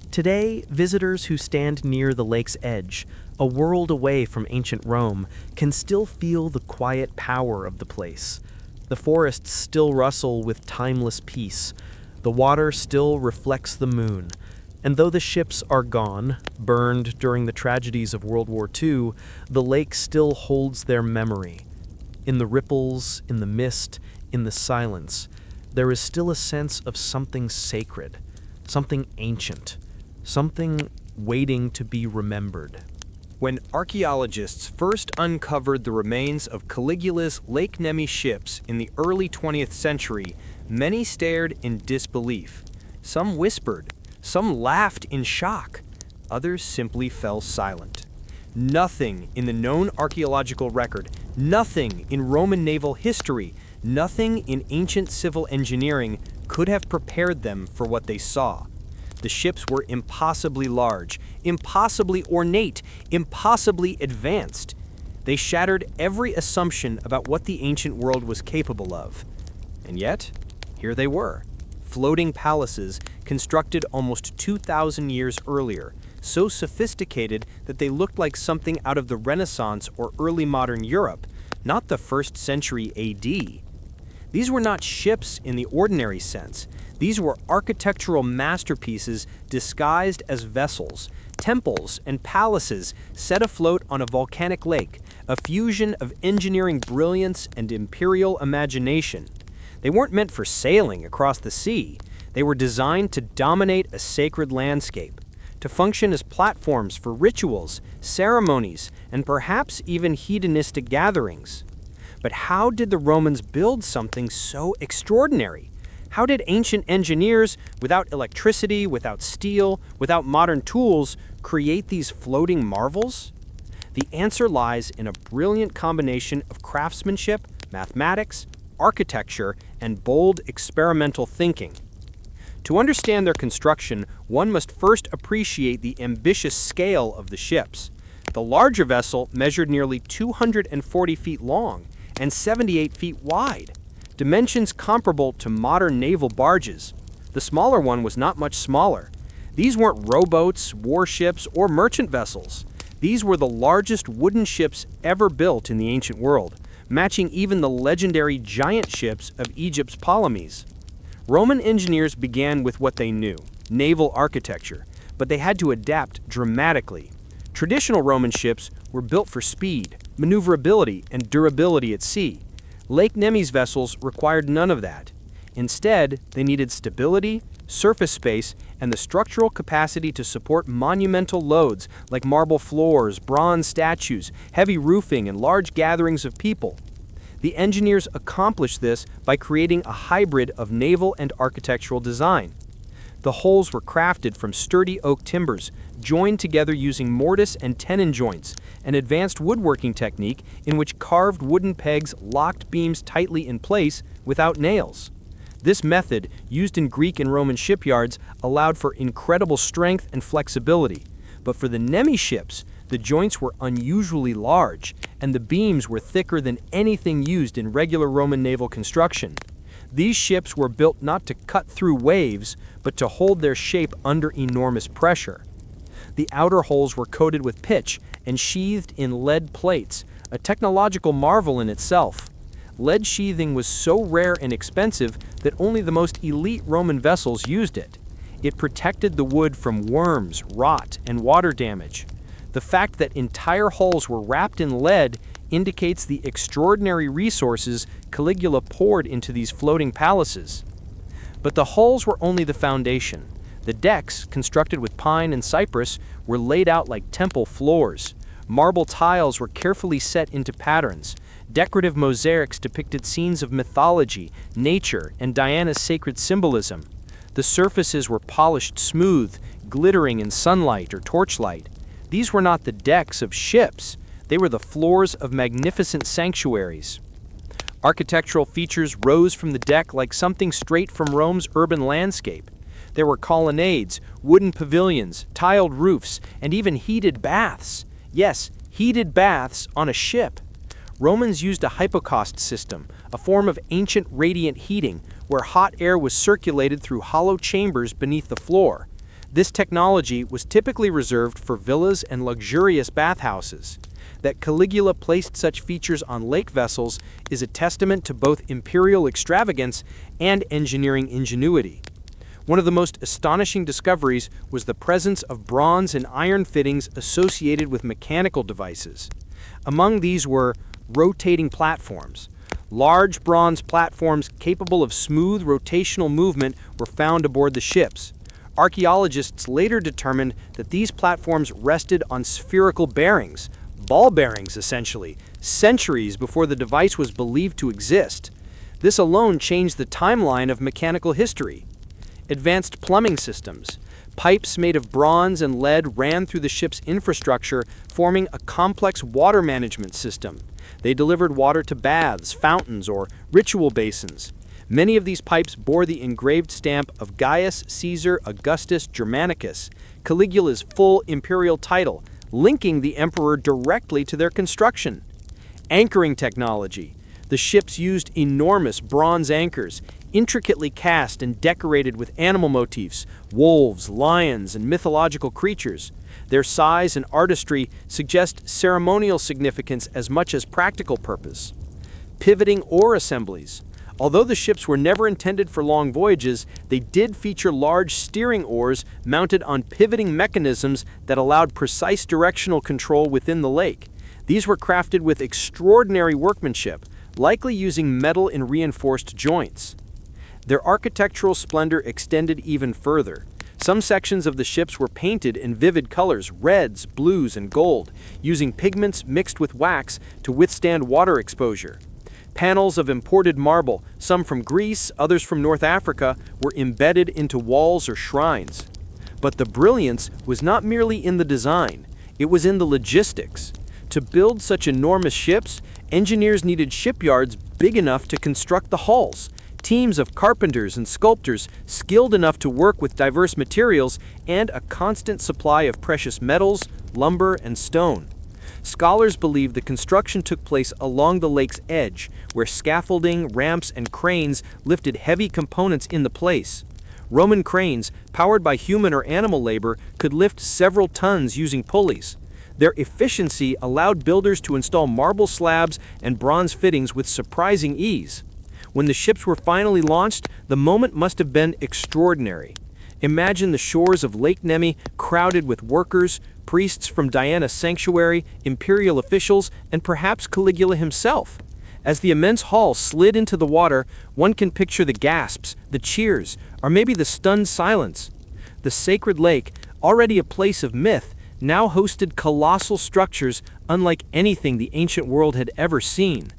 Today, visitors who stand near the lake's edge, a world away from ancient Rome, can still feel the quiet power of the place. The forests still rustle with timeless peace. The water still reflects the moon. And though the ships are gone, burned during the tragedies of World War II, the lake still holds their memory. In the ripples, in the mist, in the silence, there is still a sense of something sacred, something ancient, something waiting to be remembered. When archaeologists first uncovered the remains of Caligula's Lake Nemi ships in the early 20th century, many stared in disbelief. Some whispered, some laughed in shock, others simply fell silent. Nothing in the known archaeological record, nothing in Roman naval history, nothing in ancient civil engineering could have prepared them for what they saw. The ships were impossibly large, impossibly ornate, impossibly advanced. They shattered every assumption about what the ancient world was capable of. And yet, here they were, floating palaces constructed almost 2,000 years earlier, so sophisticated that they looked like something out of the Renaissance or early modern Europe, not the 1st century AD. These were not ships in the ordinary sense. These were architectural masterpieces disguised as vessels, temples and palaces set afloat on a volcanic lake, a fusion of engineering brilliance and imperial imagination. They weren't meant for sailing across the sea. They were designed to dominate a sacred landscape, to function as platforms for rituals, ceremonies, and perhaps even hedonistic gatherings. But how did the Romans build something so extraordinary? How did ancient engineers, without electricity, without steel, without modern tools, create these floating marvels? The answer lies in a brilliant combination of craftsmanship, mathematics, architecture, and bold experimental thinking. To understand their construction, one must first appreciate the ambitious scale of the ships. The larger vessel measured nearly 240 feet long and 78 feet wide, dimensions comparable to modern naval barges. The smaller one was not much smaller. These weren't rowboats, warships, or merchant vessels. These were the largest wooden ships ever built in the ancient world, matching even the legendary giant ships of Egypt's Ptolemies. Roman engineers began with what they knew, naval architecture, but they had to adapt dramatically. Traditional Roman ships were built for speed, maneuverability, and durability at sea. Lake Nemi's vessels required none of that. Instead, they needed stability, surface space, and the structural capacity to support monumental loads like marble floors, bronze statues, heavy roofing, and large gatherings of people. The engineers accomplished this by creating a hybrid of naval and architectural design. The hulls were crafted from sturdy oak timbers, joined together using mortise and tenon joints, an advanced woodworking technique in which carved wooden pegs locked beams tightly in place without nails. This method, used in Greek and Roman shipyards, allowed for incredible strength and flexibility. But for the Nemi ships, the joints were unusually large, and the beams were thicker than anything used in regular Roman naval construction. These ships were built not to cut through waves, but to hold their shape under enormous pressure. The outer hulls were coated with pitch and sheathed in lead plates, a technological marvel in itself. Lead sheathing was so rare and expensive that only the most elite Roman vessels used it. It protected the wood from worms, rot, and water damage. The fact that entire hulls were wrapped in lead indicates the extraordinary resources Caligula poured into these floating palaces. But the hulls were only the foundation. The decks, constructed with pine and cypress, were laid out like temple floors. Marble tiles were carefully set into patterns. Decorative mosaics depicted scenes of mythology, nature, and Diana's sacred symbolism. The surfaces were polished smooth, glittering in sunlight or torchlight. These were not the decks of ships. They were the floors of magnificent sanctuaries. Architectural features rose from the deck like something straight from Rome's urban landscape. There were colonnades, wooden pavilions, tiled roofs, and even heated baths. Yes, heated baths on a ship. Romans used a hypocaust system, a form of ancient radiant heating, where hot air was circulated through hollow chambers beneath the floor. This technology was typically reserved for villas and luxurious bathhouses. That Caligula placed such features on lake vessels is a testament to both imperial extravagance and engineering ingenuity. One of the most astonishing discoveries was the presence of bronze and iron fittings associated with mechanical devices. Among these were rotating platforms. Large bronze platforms capable of smooth rotational movement were found aboard the ships. Archaeologists later determined that these platforms rested on spherical bearings, ball bearings essentially, centuries before the device was believed to exist. This alone changed the timeline of mechanical history. Advanced plumbing systems. Pipes made of bronze and lead ran through the ship's infrastructure, forming a complex water management system. They delivered water to baths, fountains, or ritual basins. Many of these pipes bore the engraved stamp of Gaius Caesar Augustus Germanicus, Caligula's full imperial title, linking the emperor directly to their construction. Anchoring technology. The ships used enormous bronze anchors, intricately cast and decorated with animal motifs, wolves, lions, and mythological creatures. Their size and artistry suggest ceremonial significance as much as practical purpose. Pivoting oar assemblies. Although the ships were never intended for long voyages, they did feature large steering oars mounted on pivoting mechanisms that allowed precise directional control within the lake. These were crafted with extraordinary workmanship, likely using metal in reinforced joints. Their architectural splendor extended even further. Some sections of the ships were painted in vivid colors, reds, blues, and gold, using pigments mixed with wax to withstand water exposure. Panels of imported marble, some from Greece, others from North Africa, were embedded into walls or shrines. But the brilliance was not merely in the design, it was in the logistics. To build such enormous ships, engineers needed shipyards big enough to construct the hulls, teams of carpenters and sculptors skilled enough to work with diverse materials, and a constant supply of precious metals, lumber, and stone. Scholars believe the construction took place along the lake's edge, where scaffolding, ramps, and cranes lifted heavy components into place. Roman cranes, powered by human or animal labor, could lift several tons using pulleys. Their efficiency allowed builders to install marble slabs and bronze fittings with surprising ease. When the ships were finally launched, the moment must have been extraordinary. Imagine the shores of Lake Nemi crowded with workers, priests from Diana's sanctuary, imperial officials, and perhaps Caligula himself. As the immense hull slid into the water, one can picture the gasps, the cheers, or maybe the stunned silence. The sacred lake, already a place of myth, now hosted colossal structures unlike anything the ancient world had ever seen.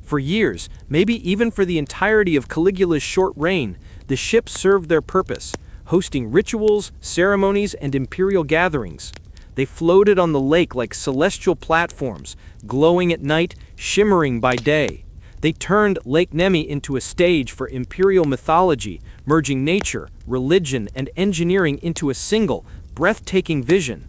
For years, maybe even for the entirety of Caligula's short reign, the ships served their purpose, hosting rituals, ceremonies, and imperial gatherings. They floated on the lake like celestial platforms, glowing at night, shimmering by day. They turned Lake Nemi into a stage for imperial mythology, merging nature, religion, and engineering into a single, breathtaking vision.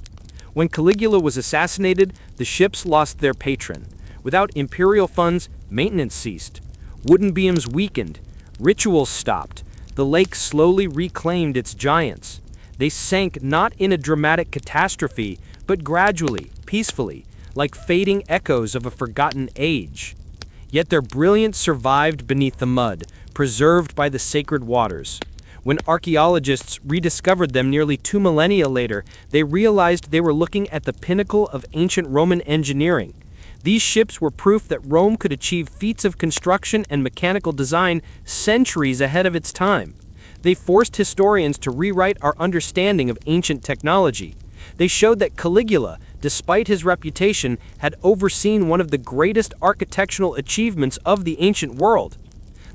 When Caligula was assassinated, the ships lost their patron. Without imperial funds, maintenance ceased. Wooden beams weakened. Rituals stopped. The lake slowly reclaimed its giants. They sank not in a dramatic catastrophe, but gradually, peacefully, like fading echoes of a forgotten age. Yet their brilliance survived beneath the mud, preserved by the sacred waters. When archaeologists rediscovered them nearly 2 millennia later, they realized they were looking at the pinnacle of ancient Roman engineering. These ships were proof that Rome could achieve feats of construction and mechanical design centuries ahead of its time. They forced historians to rewrite our understanding of ancient technology. They showed that Caligula, despite his reputation, had overseen one of the greatest architectural achievements of the ancient world.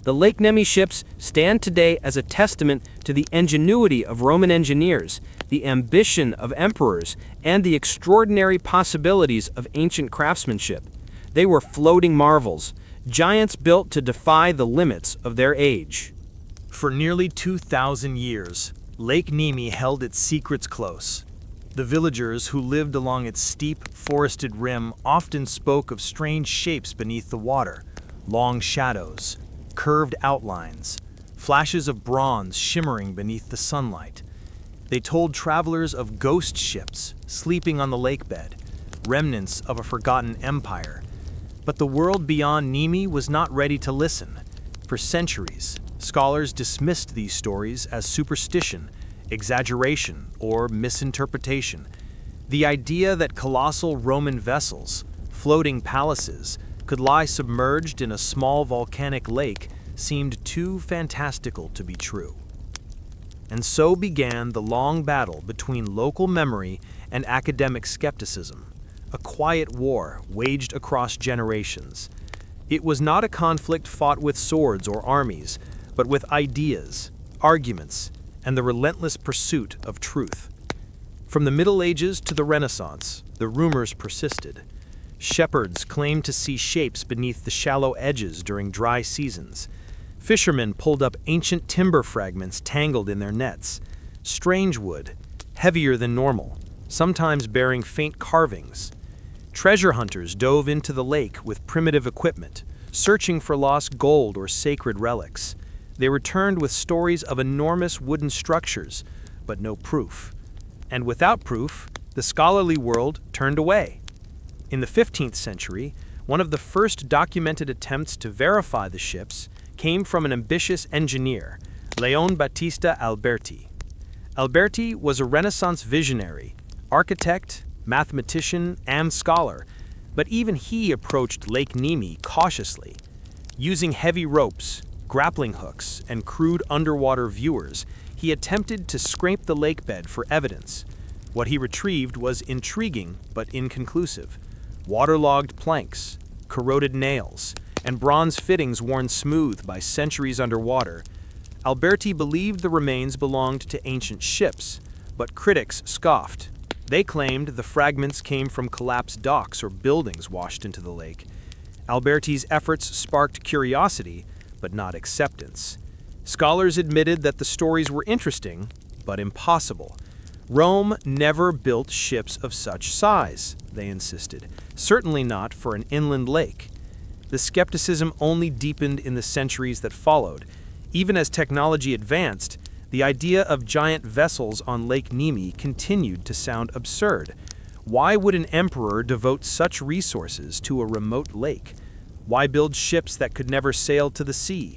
The Lake Nemi ships stand today as a testament to the ingenuity of Roman engineers, the ambition of emperors, and the extraordinary possibilities of ancient craftsmanship. They were floating marvels, giants built to defy the limits of their age. For nearly 2,000 years, Lake Nemi held its secrets close. The villagers who lived along its steep, forested rim often spoke of strange shapes beneath the water, long shadows, curved outlines, flashes of bronze shimmering beneath the sunlight. They told travelers of ghost ships sleeping on the lakebed, remnants of a forgotten empire. But the world beyond Nemi was not ready to listen. For centuries, Scholars dismissed these stories as superstition, exaggeration, or misinterpretation. The idea that colossal Roman vessels, floating palaces, could lie submerged in a small volcanic lake seemed too fantastical to be true. And so began the long battle between local memory and academic skepticism, a quiet war waged across generations. It was not a conflict fought with swords or armies, but with ideas, arguments, and the relentless pursuit of truth. From the Middle Ages to the Renaissance, the rumors persisted. Shepherds claimed to see shapes beneath the shallow edges during dry seasons. Fishermen pulled up ancient timber fragments tangled in their nets. Strange wood, heavier than normal, sometimes bearing faint carvings. Treasure hunters dove into the lake with primitive equipment, searching for lost gold or sacred relics. They returned with stories of enormous wooden structures, but no proof. And without proof, the scholarly world turned away. In the 15th century, one of the first documented attempts to verify the ships came from an ambitious engineer, Leon Battista Alberti. Alberti was a Renaissance visionary, architect, mathematician, and scholar, but even he approached Lake Nemi cautiously. Using heavy ropes, grappling hooks, and crude underwater viewers, he attempted to scrape the lakebed for evidence. What he retrieved was intriguing but inconclusive. Waterlogged planks, corroded nails, and bronze fittings worn smooth by centuries underwater. Alberti believed the remains belonged to ancient ships, but critics scoffed. They claimed the fragments came from collapsed docks or buildings washed into the lake. Alberti's efforts sparked curiosity, but not acceptance. Scholars admitted that the stories were interesting, but impossible. Rome never built ships of such size, they insisted, certainly not for an inland lake. The skepticism only deepened in the centuries that followed. Even as technology advanced, the idea of giant vessels on Lake Nemi continued to sound absurd. Why would an emperor devote such resources to a remote lake? Why build ships that could never sail to the sea?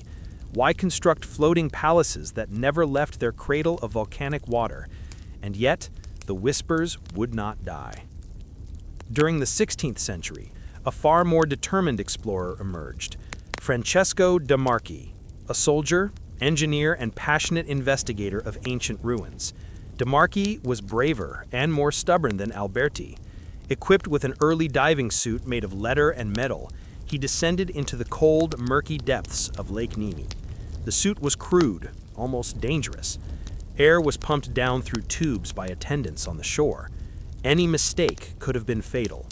Why construct floating palaces that never left their cradle of volcanic water? And yet, the whispers would not die. During the 16th century, a far more determined explorer emerged, Francesco da Marchi, a soldier, engineer, and passionate investigator of ancient ruins. Da Marchi was braver and more stubborn than Alberti. Equipped with an early diving suit made of leather and metal, he descended into the cold, murky depths of Lake Nemi. The suit was crude, almost dangerous. Air was pumped down through tubes by attendants on the shore. Any mistake could have been fatal.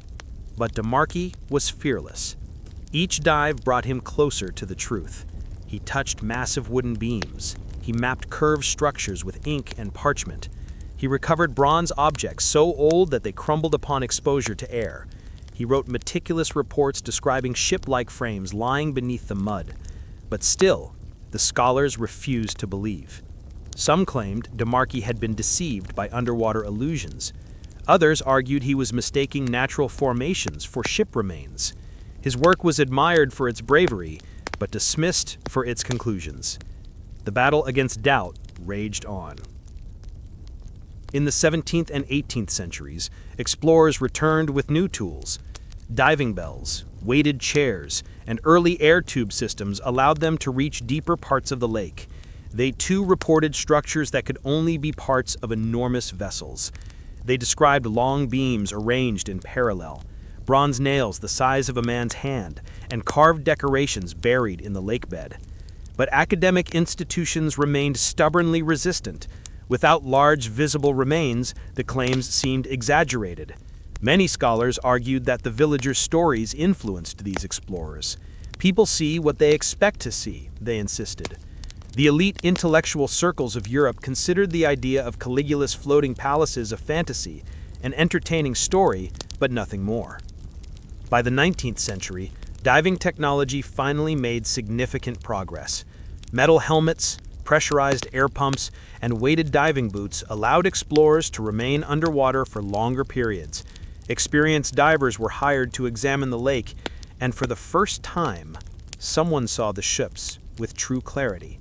But da Marchi was fearless. Each dive brought him closer to the truth. He touched massive wooden beams. He mapped curved structures with ink and parchment. He recovered bronze objects so old that they crumbled upon exposure to air. He wrote meticulous reports describing ship-like frames lying beneath the mud. But still, the scholars refused to believe. Some claimed da Marchi had been deceived by underwater illusions. Others argued he was mistaking natural formations for ship remains. His work was admired for its bravery, but dismissed for its conclusions. The battle against doubt raged on. In the 17th and 18th centuries, explorers returned with new tools. Diving bells, weighted chairs, and early air tube systems allowed them to reach deeper parts of the lake. They too reported structures that could only be parts of enormous vessels. They described long beams arranged in parallel, bronze nails the size of a man's hand, and carved decorations buried in the lakebed. But academic institutions remained stubbornly resistant. Without large visible remains, the claims seemed exaggerated. Many scholars argued that the villagers' stories influenced these explorers. People see what they expect to see, they insisted. The elite intellectual circles of Europe considered the idea of Caligula's floating palaces a fantasy, an entertaining story, but nothing more. By the 19th century, diving technology finally made significant progress. Metal helmets, pressurized air pumps, and weighted diving boots allowed explorers to remain underwater for longer periods. Experienced divers were hired to examine the lake, and for the first time, someone saw the ships with true clarity.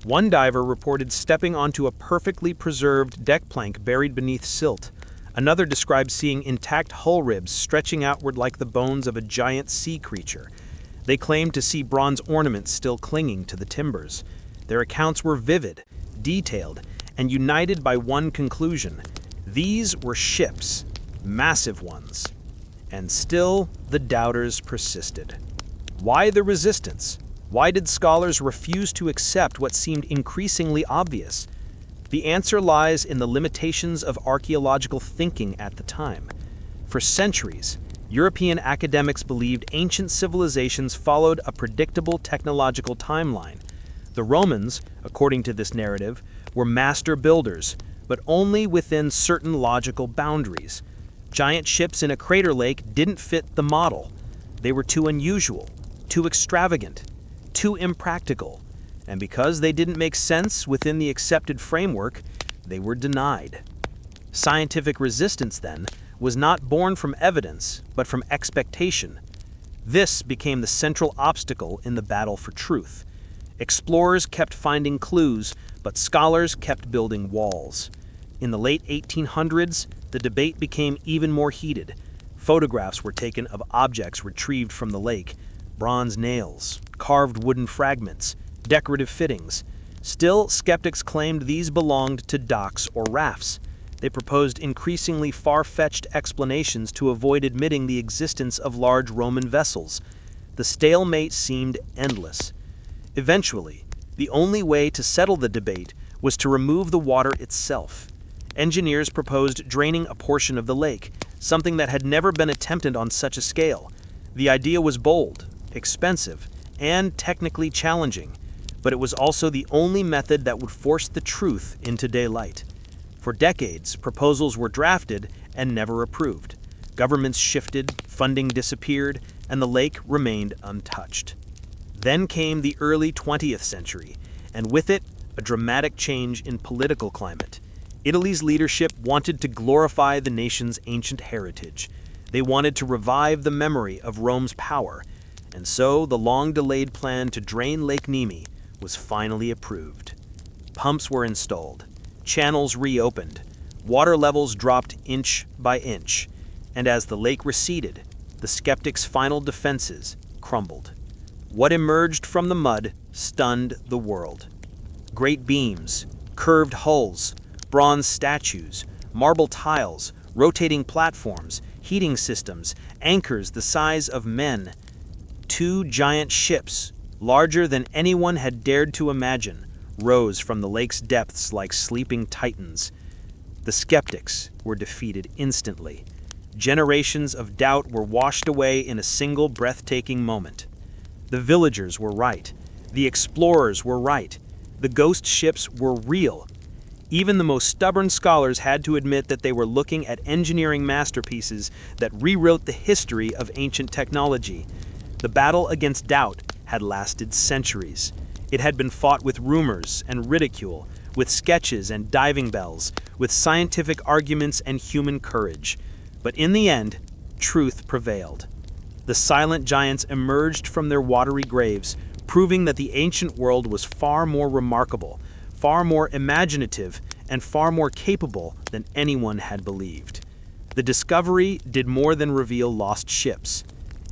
One diver reported stepping onto a perfectly preserved deck plank buried beneath silt. Another described seeing intact hull ribs stretching outward like the bones of a giant sea creature. They claimed to see bronze ornaments still clinging to the timbers. Their accounts were vivid, detailed, and united by one conclusion. These were ships, massive ones. And still, the doubters persisted. Why the resistance? Why did scholars refuse to accept what seemed increasingly obvious? The answer lies in the limitations of archaeological thinking at the time. For centuries, European academics believed ancient civilizations followed a predictable technological timeline. The Romans, according to this narrative, were master builders, but only within certain logical boundaries. Giant ships in a crater lake didn't fit the model. They were too unusual, too extravagant, too impractical, and because they didn't make sense within the accepted framework, they were denied. Scientific resistance, then, was not born from evidence, but from expectation. This became the central obstacle in the battle for truth. Explorers kept finding clues, but scholars kept building walls. In the late 1800s, the debate became even more heated. Photographs were taken of objects retrieved from the lake: bronze nails, carved wooden fragments, decorative fittings. Still, skeptics claimed these belonged to docks or rafts. They proposed increasingly far-fetched explanations to avoid admitting the existence of large Roman vessels. The stalemate seemed endless. Eventually, the only way to settle the debate was to remove the water itself. Engineers proposed draining a portion of the lake, something that had never been attempted on such a scale. The idea was bold, expensive, and technically challenging, but it was also the only method that would force the truth into daylight. For decades, proposals were drafted and never approved. Governments shifted, funding disappeared, and the lake remained untouched. Then came the early 20th century, and with it, a dramatic change in political climate. Italy's leadership wanted to glorify the nation's ancient heritage. They wanted to revive the memory of Rome's power, and so the long-delayed plan to drain Lake Nemi was finally approved. Pumps were installed, channels reopened, water levels dropped inch by inch, and as the lake receded, the skeptics' final defenses crumbled. What emerged from the mud stunned the world. Great beams, curved hulls, bronze statues, marble tiles, rotating platforms, heating systems, anchors the size of men. 2 giant ships, larger than anyone had dared to imagine, rose from the lake's depths like sleeping titans. The skeptics were defeated instantly. Generations of doubt were washed away in a single breathtaking moment. The villagers were right. The explorers were right. The ghost ships were real. Even the most stubborn scholars had to admit that they were looking at engineering masterpieces that rewrote the history of ancient technology. The battle against doubt had lasted centuries. It had been fought with rumors and ridicule, with sketches and diving bells, with scientific arguments and human courage. But in the end, truth prevailed. The silent giants emerged from their watery graves, proving that the ancient world was far more remarkable, far more imaginative, and far more capable than anyone had believed. The discovery did more than reveal lost ships.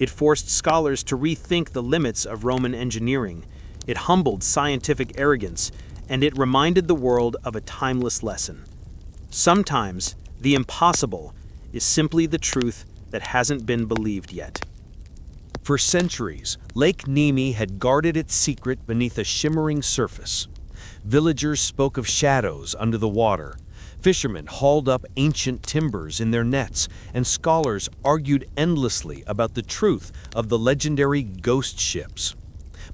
It forced scholars to rethink the limits of Roman engineering. It humbled scientific arrogance, and it reminded the world of a timeless lesson. Sometimes, the impossible is simply the truth that hasn't been believed yet. For centuries, Lake Nemi had guarded its secret beneath a shimmering surface. Villagers spoke of shadows under the water. Fishermen hauled up ancient timbers in their nets, and scholars argued endlessly about the truth of the legendary ghost ships.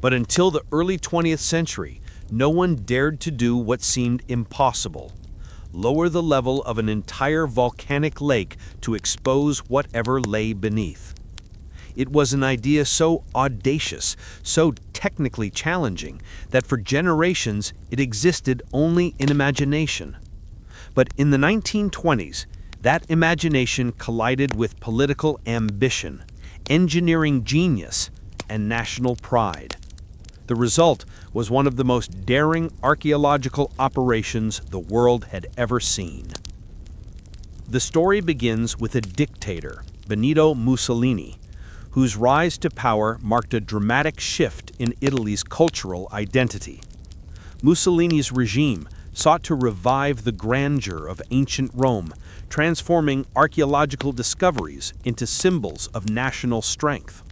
But until the early 20th century, no one dared to do what seemed impossible: lower the level of an entire volcanic lake to expose whatever lay beneath. It was an idea so audacious, so technically challenging, that for generations it existed only in imagination. But in the 1920s, that imagination collided with political ambition, engineering genius, and national pride. The result was one of the most daring archaeological operations the world had ever seen. The story begins with a dictator, Benito Mussolini, whose rise to power marked a dramatic shift in Italy's cultural identity. Mussolini's regime sought to revive the grandeur of ancient Rome, transforming archaeological discoveries into symbols of national strength.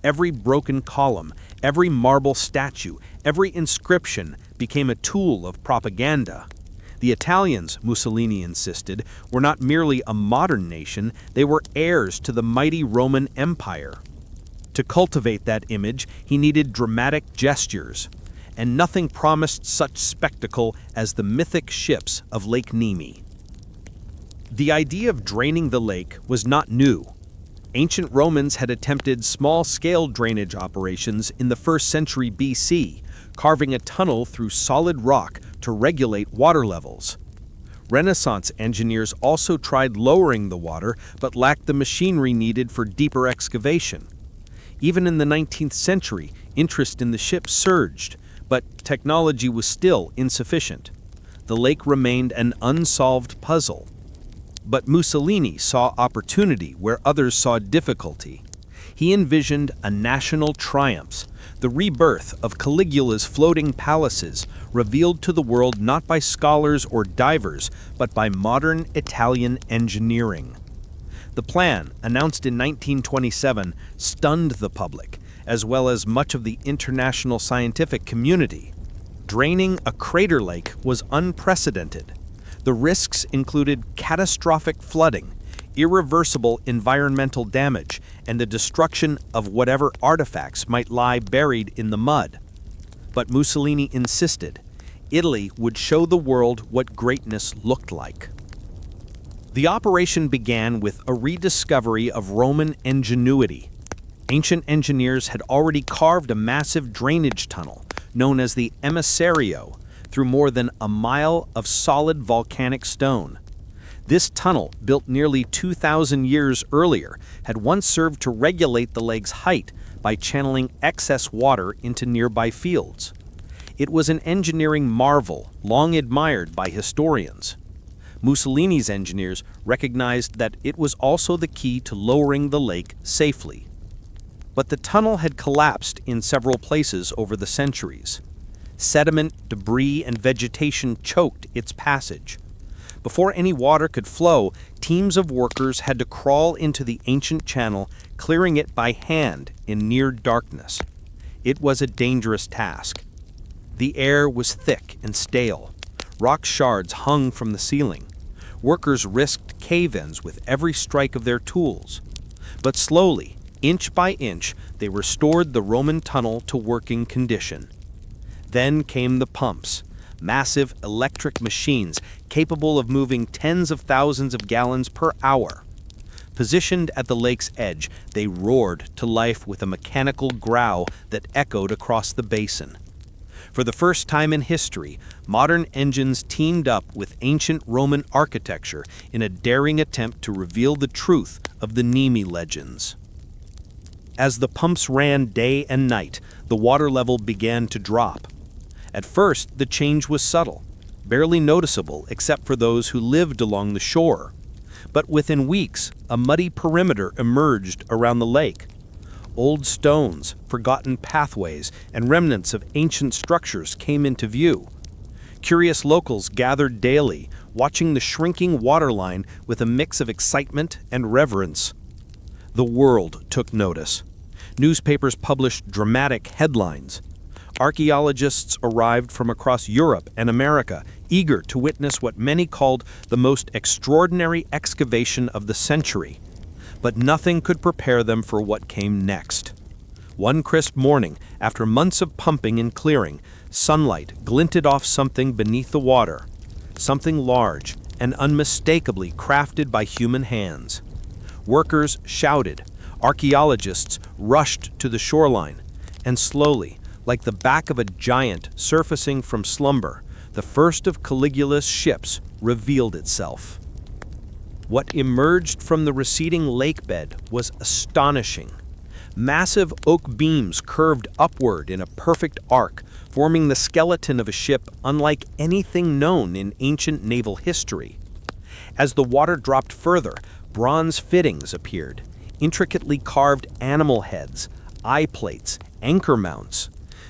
Every broken column, every marble statue, every inscription became a tool of propaganda. The Italians, Mussolini insisted, were not merely a modern nation, they were heirs to the mighty Roman Empire. To cultivate that image, he needed dramatic gestures, and nothing promised such spectacle as the mythic ships of Lake Nemi. The idea of draining the lake was not new. Ancient Romans had attempted small-scale drainage operations in the 1st century BC, carving a tunnel through solid rock to regulate water levels. Renaissance engineers also tried lowering the water, but lacked the machinery needed for deeper excavation. Even in the 19th century, interest in the ship surged, but technology was still insufficient. The lake remained an unsolved puzzle. But Mussolini saw opportunity where others saw difficulty. He envisioned a national triumph, the rebirth of Caligula's floating palaces, revealed to the world not by scholars or divers, but by modern Italian engineering. The plan, announced in 1927, stunned the public, as well as much of the international scientific community. Draining a crater lake was unprecedented. The risks included catastrophic flooding, irreversible environmental damage, and the destruction of whatever artifacts might lie buried in the mud. But Mussolini insisted Italy would show the world what greatness looked like. The operation began with a rediscovery of Roman ingenuity. Ancient engineers had already carved a massive drainage tunnel, known as the Emissario, through more than a mile of solid volcanic stone. This tunnel, built nearly 2,000 years earlier, had once served to regulate the lake's height by channeling excess water into nearby fields. It was an engineering marvel, long admired by historians. Mussolini's engineers recognized that it was also the key to lowering the lake safely. But the tunnel had collapsed in several places over the centuries. Sediment, debris, and vegetation choked its passage. Before any water could flow, teams of workers had to crawl into the ancient channel, clearing it by hand in near darkness. It was a dangerous task. The air was thick and stale. Rock shards hung from the ceiling. Workers risked cave-ins with every strike of their tools. But slowly, inch by inch, they restored the Roman tunnel to working condition. Then came the pumps, massive electric machines capable of moving tens of thousands of gallons per hour. Positioned at the lake's edge, they roared to life with a mechanical growl that echoed across the basin. For the first time in history, modern engines teamed up with ancient Roman architecture in a daring attempt to reveal the truth of the Nemi legends. As the pumps ran day and night, the water level began to drop. At first, the change was subtle, barely noticeable except for those who lived along the shore. But within weeks, a muddy perimeter emerged around the lake. Old stones, forgotten pathways, and remnants of ancient structures came into view. Curious locals gathered daily, watching the shrinking waterline with a mix of excitement and reverence. The world took notice. Newspapers published dramatic headlines. Archaeologists arrived from across Europe and America, eager to witness what many called the most extraordinary excavation of the century. But nothing could prepare them for what came next. One crisp morning, after months of pumping and clearing, sunlight glinted off something beneath the water, something large and unmistakably crafted by human hands. Workers shouted, archaeologists rushed to the shoreline, and slowly, like the back of a giant surfacing from slumber, the first of Caligula's ships revealed itself. What emerged from the receding lake bed was astonishing. Massive oak beams curved upward in a perfect arc, forming the skeleton of a ship unlike anything known in ancient naval history. As the water dropped further, bronze fittings appeared, intricately carved animal heads, eye plates, anchor mounts.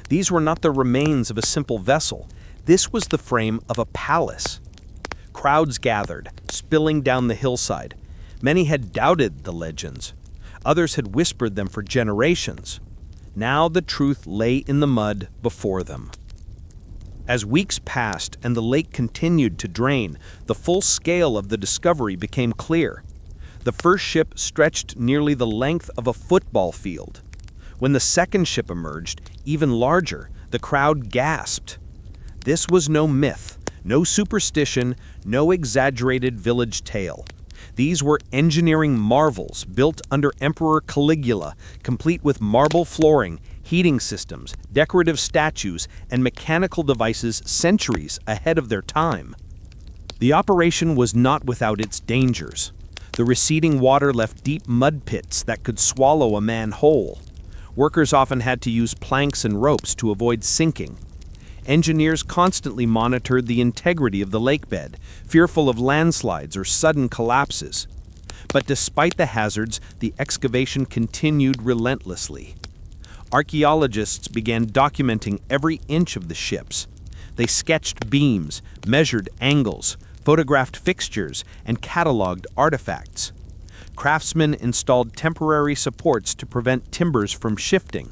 These were not the remains of a simple vessel. This was the frame of a palace. Crowds gathered, spilling down the hillside. Many had doubted the legends. Others had whispered them for generations. Now the truth lay in the mud before them. As weeks passed and the lake continued to drain, the full scale of the discovery became clear. The first ship stretched nearly the length of a football field. When the second ship emerged, even larger, the crowd gasped. This was no myth, no superstition, no exaggerated village tale. These were engineering marvels built under Emperor Caligula, complete with marble flooring, heating systems, decorative statues, and mechanical devices centuries ahead of their time. The operation was not without its dangers. The receding water left deep mud pits that could swallow a man whole. Workers often had to use planks and ropes to avoid sinking. Engineers constantly monitored the integrity of the lakebed, fearful of landslides or sudden collapses. But despite the hazards, the excavation continued relentlessly. Archaeologists began documenting every inch of the ships. They sketched beams, measured angles, photographed fixtures, and cataloged artifacts. Craftsmen installed temporary supports to prevent timbers from shifting.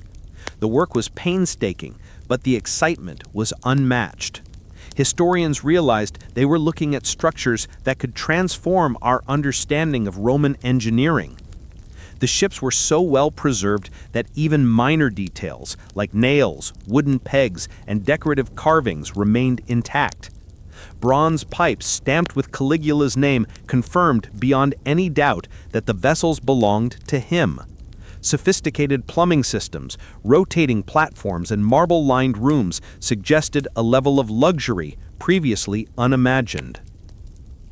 The work was painstaking, but the excitement was unmatched. Historians realized they were looking at structures that could transform our understanding of Roman engineering. The ships were so well preserved that even minor details, like nails, wooden pegs, and decorative carvings, remained intact. Bronze pipes stamped with Caligula's name confirmed beyond any doubt that the vessels belonged to him. Sophisticated plumbing systems, rotating platforms, and marble-lined rooms suggested a level of luxury previously unimagined.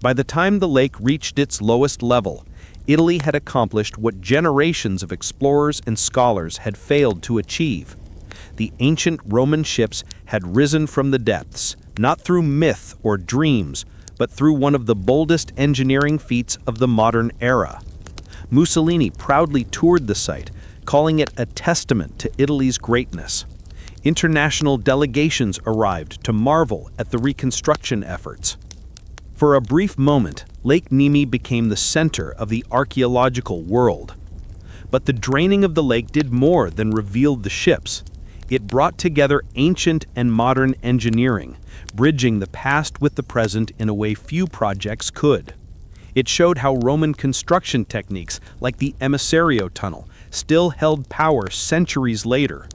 By the time the lake reached its lowest level, Italy had accomplished what generations of explorers and scholars had failed to achieve. The ancient Roman ships had risen from the depths, not through myth or dreams, but through one of the boldest engineering feats of the modern era. Mussolini proudly toured the site, calling it a testament to Italy's greatness. International delegations arrived to marvel at the reconstruction efforts. For a brief moment, Lake Nemi became the center of the archaeological world. But the draining of the lake did more than reveal the ships. It brought together ancient and modern engineering, bridging the past with the present in a way few projects could. It showed how Roman construction techniques, like the Emissario Tunnel, still held power centuries later.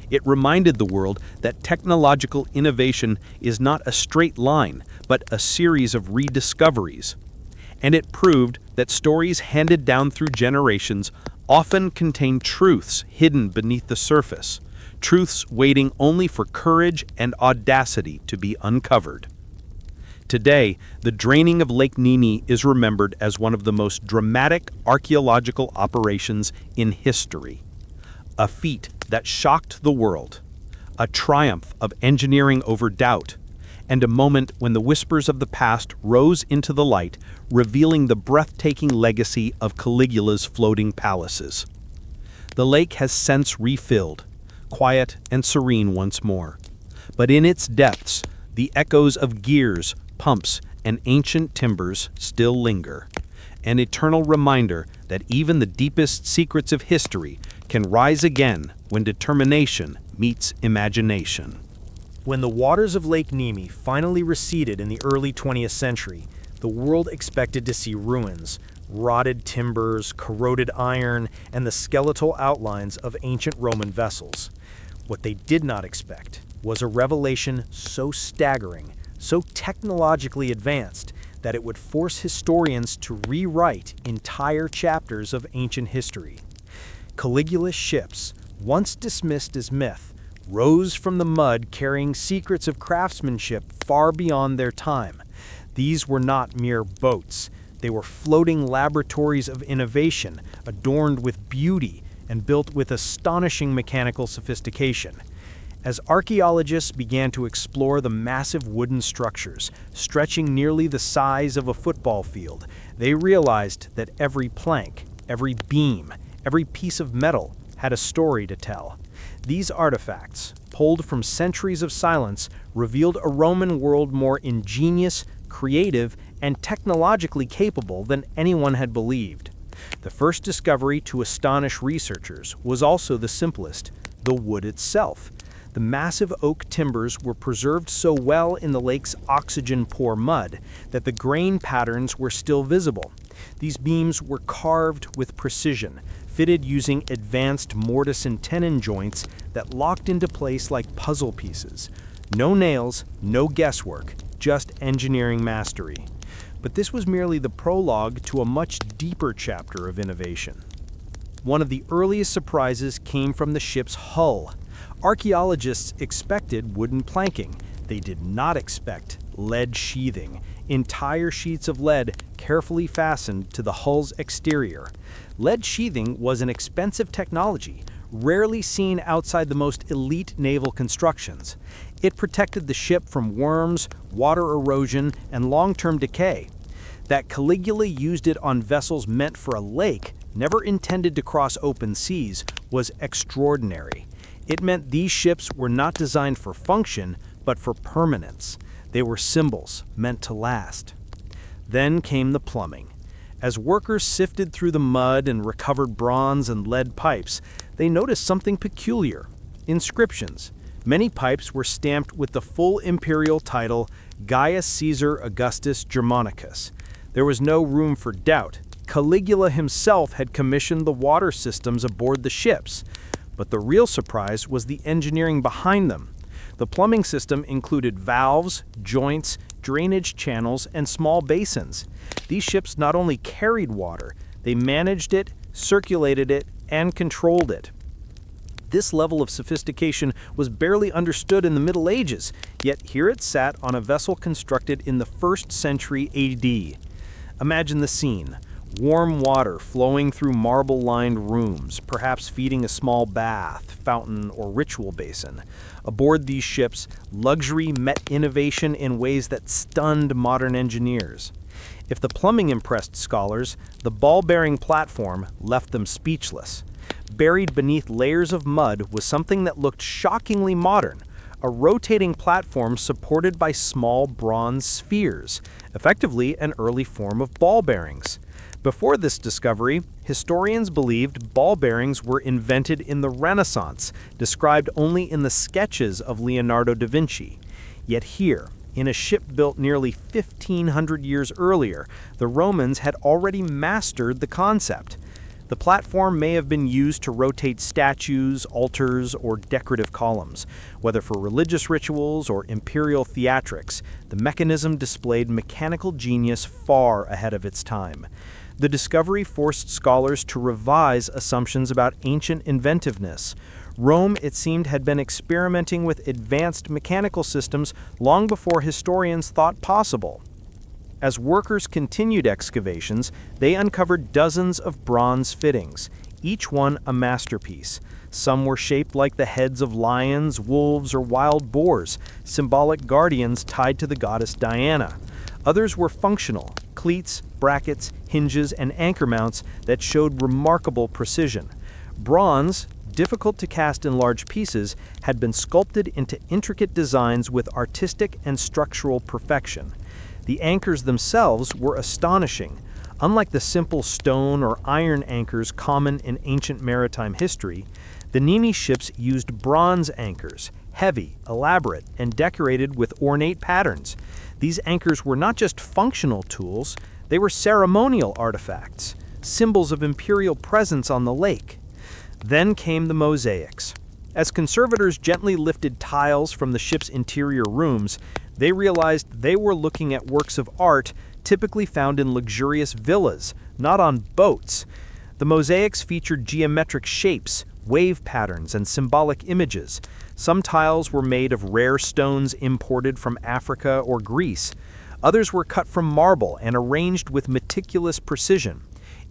It reminded the world that technological innovation is not a straight line, but a series of rediscoveries. And it proved that stories handed down through generations often contain truths hidden beneath the surface, truths waiting only for courage and audacity to be uncovered. Today, the draining of Lake Nemi is remembered as one of the most dramatic archaeological operations in history. A feat that shocked the world, a triumph of engineering over doubt, and a moment when the whispers of the past rose into the light, revealing the breathtaking legacy of Caligula's floating palaces. The lake has since refilled, quiet and serene once more. But in its depths, the echoes of gears, pumps, and ancient timbers still linger, an eternal reminder that even the deepest secrets of history can rise again when determination meets imagination. When the waters of Lake Nemi finally receded in the early 20th century, the world expected to see ruins, rotted timbers, corroded iron, and the skeletal outlines of ancient Roman vessels. What they did not expect was a revelation so staggering, so technologically advanced, that it would force historians to rewrite entire chapters of ancient history. Caligula's ships, once dismissed as myth, rose from the mud carrying secrets of craftsmanship far beyond their time. These were not mere boats. They were floating laboratories of innovation, adorned with beauty, and built with astonishing mechanical sophistication. As archaeologists began to explore the massive wooden structures, stretching nearly the size of a football field, they realized that every plank, every beam, every piece of metal had a story to tell. These artifacts, pulled from centuries of silence, revealed a Roman world more ingenious, creative, and technologically capable than anyone had believed. The first discovery to astonish researchers was also the simplest: the wood itself. The massive oak timbers were preserved so well in the lake's oxygen-poor mud that the grain patterns were still visible. These beams were carved with precision, fitted using advanced mortise and tenon joints that locked into place like puzzle pieces. No nails, no guesswork, just engineering mastery. But this was merely the prologue to a much deeper chapter of innovation. One of the earliest surprises came from the ship's hull. Archaeologists expected wooden planking. They did not expect lead sheathing, entire sheets of lead carefully fastened to the hull's exterior. Lead sheathing was an expensive technology, rarely seen outside the most elite naval constructions. It protected the ship from worms, water erosion, and long-term decay. That Caligula used it on vessels meant for a lake, never intended to cross open seas, was extraordinary. It meant these ships were not designed for function, but for permanence. They were symbols meant to last. Then came the plumbing. As workers sifted through the mud and recovered bronze and lead pipes, they noticed something peculiar: inscriptions. Many pipes were stamped with the full imperial title Gaius Caesar Augustus Germanicus. There was no room for doubt. Caligula himself had commissioned the water systems aboard the ships. But the real surprise was the engineering behind them. The plumbing system included valves, joints, drainage channels, and small basins. These ships not only carried water, they managed it, circulated it, and controlled it. This level of sophistication was barely understood in the Middle Ages, yet here it sat on a vessel constructed in the 1st century AD. Imagine the scene: warm water flowing through marble-lined rooms, perhaps feeding a small bath, fountain, or ritual basin. Aboard these ships, luxury met innovation in ways that stunned modern engineers. If the plumbing impressed scholars, the ball-bearing platform left them speechless. Buried beneath layers of mud was something that looked shockingly modern: a rotating platform supported by small bronze spheres, effectively an early form of ball bearings. Before this discovery, historians believed ball bearings were invented in the Renaissance, described only in the sketches of Leonardo da Vinci. Yet here, in a ship built nearly 1,500 years earlier, the Romans had already mastered the concept. The platform may have been used to rotate statues, altars, or decorative columns. Whether for religious rituals or imperial theatrics, the mechanism displayed mechanical genius far ahead of its time. The discovery forced scholars to revise assumptions about ancient inventiveness. Rome, it seemed, had been experimenting with advanced mechanical systems long before historians thought possible. As workers continued excavations, they uncovered dozens of bronze fittings, each one a masterpiece. Some were shaped like the heads of lions, wolves, or wild boars, symbolic guardians tied to the goddess Diana. Others were functional: cleats, brackets, hinges, and anchor mounts that showed remarkable precision. Bronze, difficult to cast in large pieces, had been sculpted into intricate designs with artistic and structural perfection. The anchors themselves were astonishing. Unlike the simple stone or iron anchors common in ancient maritime history, the Nemi ships used bronze anchors, heavy, elaborate, and decorated with ornate patterns. These anchors were not just functional tools, they were ceremonial artifacts, symbols of imperial presence on the lake. Then came the mosaics. As conservators gently lifted tiles from the ship's interior rooms, they realized they were looking at works of art typically found in luxurious villas, not on boats. The mosaics featured geometric shapes, wave patterns, and symbolic images. Some tiles were made of rare stones imported from Africa or Greece. Others were cut from marble and arranged with meticulous precision.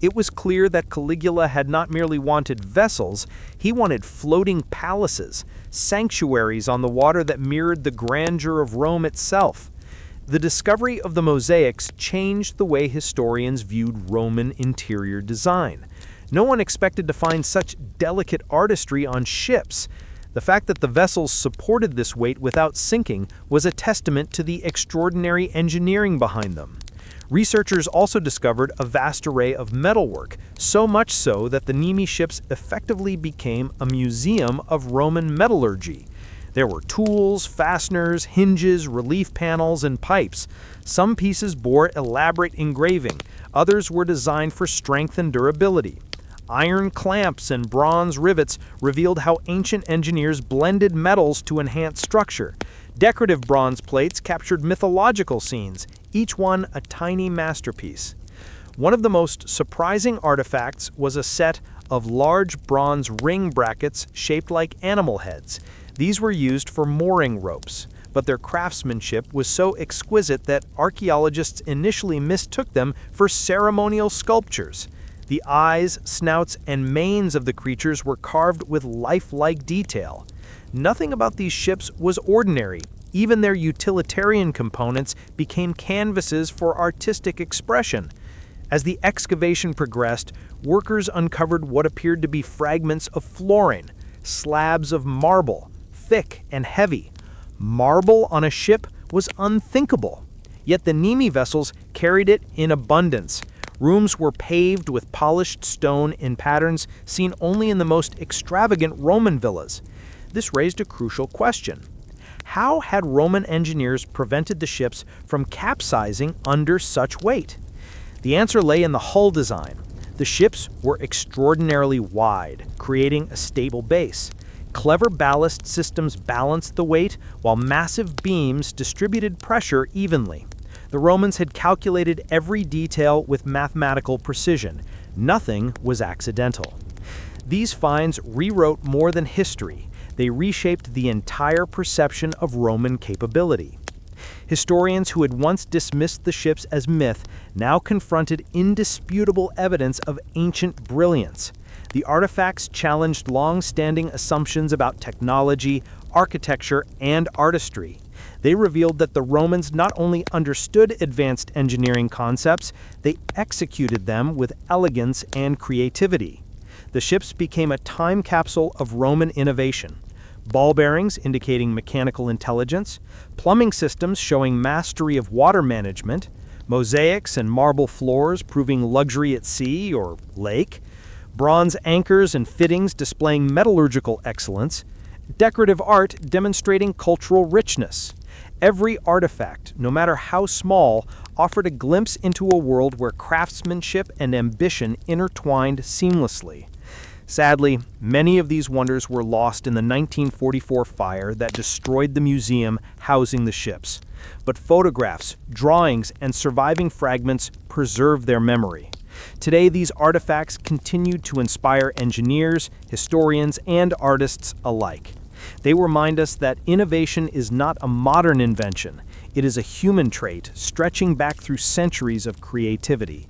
It was clear that Caligula had not merely wanted vessels, he wanted floating palaces, sanctuaries on the water that mirrored the grandeur of Rome itself. The discovery of the mosaics changed the way historians viewed Roman interior design. No one expected to find such delicate artistry on ships. The fact that the vessels supported this weight without sinking was a testament to the extraordinary engineering behind them. Researchers also discovered a vast array of metalwork, so much so that the Nemi ships effectively became a museum of Roman metallurgy. There were tools, fasteners, hinges, relief panels, and pipes. Some pieces bore elaborate engraving, others were designed for strength and durability. Iron clamps and bronze rivets revealed how ancient engineers blended metals to enhance structure. Decorative bronze plates captured mythological scenes, each one a tiny masterpiece. One of the most surprising artifacts was a set of large bronze ring brackets shaped like animal heads. These were used for mooring ropes, but their craftsmanship was so exquisite that archaeologists initially mistook them for ceremonial sculptures. The eyes, snouts, and manes of the creatures were carved with lifelike detail. Nothing about these ships was ordinary. Even their utilitarian components became canvases for artistic expression. As the excavation progressed, workers uncovered what appeared to be fragments of flooring, slabs of marble, thick and heavy. Marble on a ship was unthinkable. Yet the Nemi vessels carried it in abundance. Rooms were paved with polished stone in patterns seen only in the most extravagant Roman villas. This raised a crucial question. How had Roman engineers prevented the ships from capsizing under such weight? The answer lay in the hull design. The ships were extraordinarily wide, creating a stable base. Clever ballast systems balanced the weight, while massive beams distributed pressure evenly. The Romans had calculated every detail with mathematical precision. Nothing was accidental. These finds rewrote more than history. They reshaped the entire perception of Roman capability. Historians who had once dismissed the ships as myth now confronted indisputable evidence of ancient brilliance. The artifacts challenged long-standing assumptions about technology, architecture, and artistry. They revealed that the Romans not only understood advanced engineering concepts, they executed them with elegance and creativity. The ships became a time capsule of Roman innovation. Ball bearings indicating mechanical intelligence, plumbing systems showing mastery of water management, mosaics and marble floors proving luxury at sea or lake, bronze anchors and fittings displaying metallurgical excellence, decorative art demonstrating cultural richness. Every artifact, no matter how small, offered a glimpse into a world where craftsmanship and ambition intertwined seamlessly. Sadly, many of these wonders were lost in the 1944 fire that destroyed the museum housing the ships. But photographs, drawings, and surviving fragments preserve their memory. Today, these artifacts continue to inspire engineers, historians, and artists alike. They remind us that innovation is not a modern invention. It is a human trait stretching back through centuries of creativity.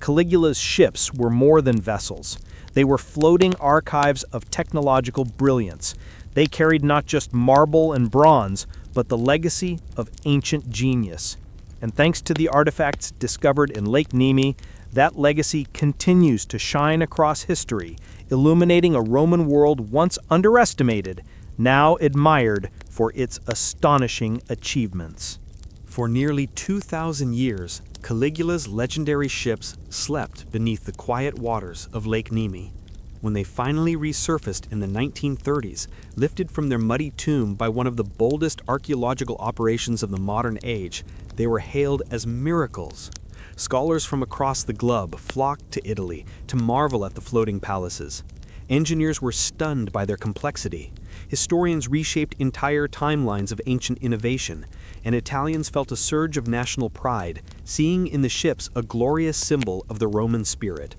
Caligula's ships were more than vessels. They were floating archives of technological brilliance. They carried not just marble and bronze, but the legacy of ancient genius. And thanks to the artifacts discovered in Lake Nemi, that legacy continues to shine across history, illuminating a Roman world once underestimated, now admired for its astonishing achievements. For nearly 2,000 years, Caligula's legendary ships slept beneath the quiet waters of Lake Nemi. When they finally resurfaced in the 1930s, lifted from their muddy tomb by one of the boldest archaeological operations of the modern age, they were hailed as miracles. Scholars from across the globe flocked to Italy to marvel at the floating palaces. Engineers were stunned by their complexity. Historians reshaped entire timelines of ancient innovation, and Italians felt a surge of national pride, seeing in the ships a glorious symbol of the Roman spirit.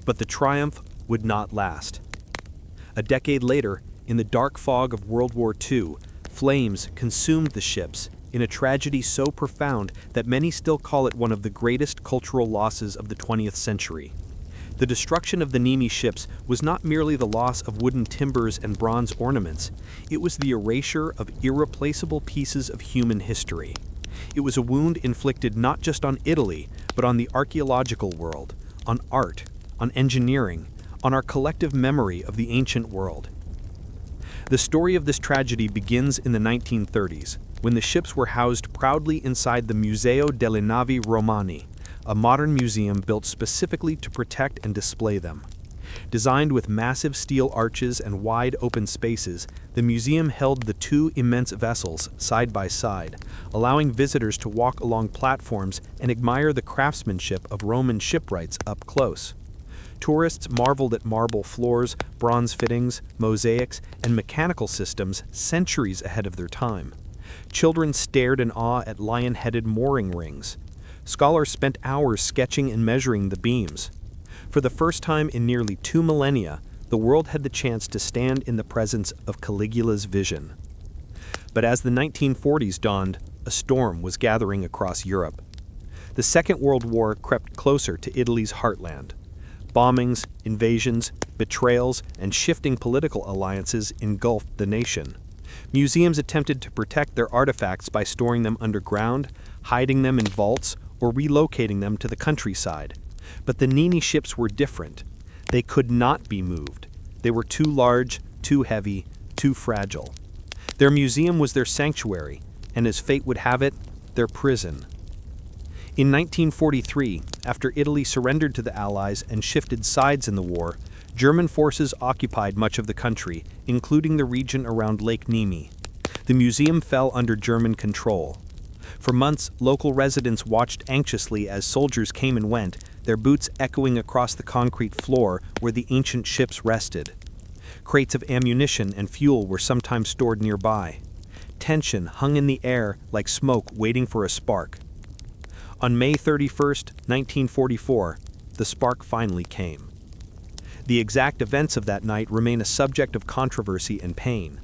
But the triumph would not last. A decade later, in the dark fog of World War II, flames consumed the ships in a tragedy so profound that many still call it one of the greatest cultural losses of the 20th century. The destruction of the Nemi ships was not merely the loss of wooden timbers and bronze ornaments, it was the erasure of irreplaceable pieces of human history. It was a wound inflicted not just on Italy, but on the archaeological world, on art, on engineering, on our collective memory of the ancient world. The story of this tragedy begins in the 1930s, when the ships were housed proudly inside the Museo delle Navi Romane, a modern museum built specifically to protect and display them. Designed with massive steel arches and wide open spaces, the museum held the two immense vessels side by side, allowing visitors to walk along platforms and admire the craftsmanship of Roman shipwrights up close. Tourists marveled at marble floors, bronze fittings, mosaics, and mechanical systems centuries ahead of their time. Children stared in awe at lion-headed mooring rings. Scholars spent hours sketching and measuring the beams. For the first time in nearly 2 millennia, the world had the chance to stand in the presence of Caligula's vision. But as the 1940s dawned, a storm was gathering across Europe. The Second World War crept closer to Italy's heartland. Bombings, invasions, betrayals, and shifting political alliances engulfed the nation. Museums attempted to protect their artifacts by storing them underground, hiding them in vaults, or relocating them to the countryside. But the Nemi ships were different. They could not be moved. They were too large, too heavy, too fragile. Their museum was their sanctuary, and as fate would have it, their prison. In 1943, after Italy surrendered to the Allies and shifted sides in the war, German forces occupied much of the country, including the region around Lake Nemi. The museum fell under German control. For months, local residents watched anxiously as soldiers came and went, their boots echoing across the concrete floor where the ancient ships rested. Crates of ammunition and fuel were sometimes stored nearby. Tension hung in the air like smoke waiting for a spark. On May 31, 1944, the spark finally came. The exact events of that night remain a subject of controversy and pain.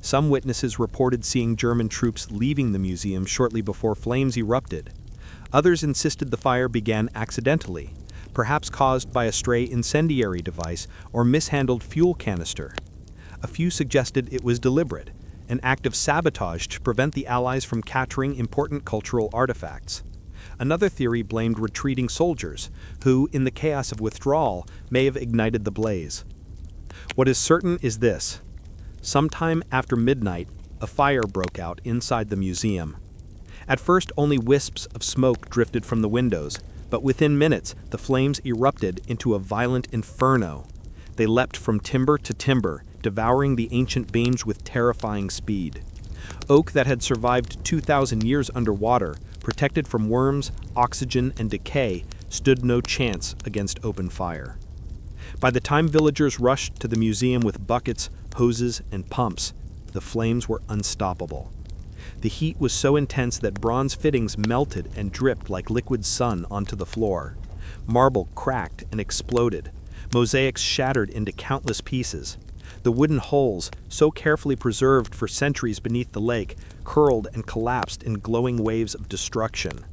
Some witnesses reported seeing German troops leaving the museum shortly before flames erupted. Others insisted the fire began accidentally, perhaps caused by a stray incendiary device or mishandled fuel canister. A few suggested it was deliberate, an act of sabotage to prevent the Allies from capturing important cultural artifacts. Another theory blamed retreating soldiers, who, in the chaos of withdrawal, may have ignited the blaze. What is certain is this. Sometime after midnight, a fire broke out inside the museum. At first, only wisps of smoke drifted from the windows, but within minutes, the flames erupted into a violent inferno. They leapt from timber to timber, devouring the ancient beams with terrifying speed. Oak that had survived 2,000 years underwater, protected from worms, oxygen, and decay, stood no chance against open fire. By the time villagers rushed to the museum with buckets, hoses, and pumps, the flames were unstoppable. The heat was so intense that bronze fittings melted and dripped like liquid sun onto the floor. Marble cracked and exploded. Mosaics shattered into countless pieces. The wooden holes, so carefully preserved for centuries beneath the lake, curled and collapsed in glowing waves of destruction.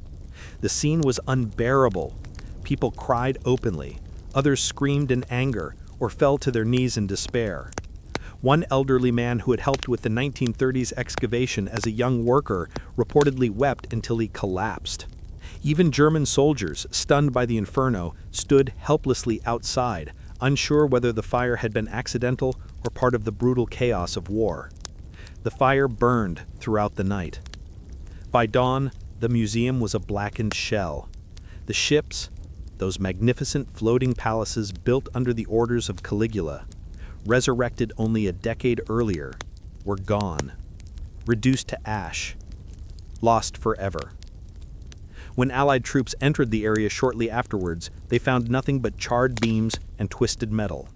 The scene was unbearable. People cried openly. Others screamed in anger or fell to their knees in despair. One elderly man who had helped with the 1930s excavation as a young worker reportedly wept until he collapsed. Even German soldiers, stunned by the inferno, stood helplessly outside, unsure whether the fire had been accidental or part of the brutal chaos of war. The fire burned throughout the night. By dawn, the museum was a blackened shell. The ships, those magnificent floating palaces built under the orders of Caligula, resurrected only a decade earlier, were gone, reduced to ash, lost forever. When Allied troops entered the area shortly afterwards, they found nothing but charred beams and twisted metal.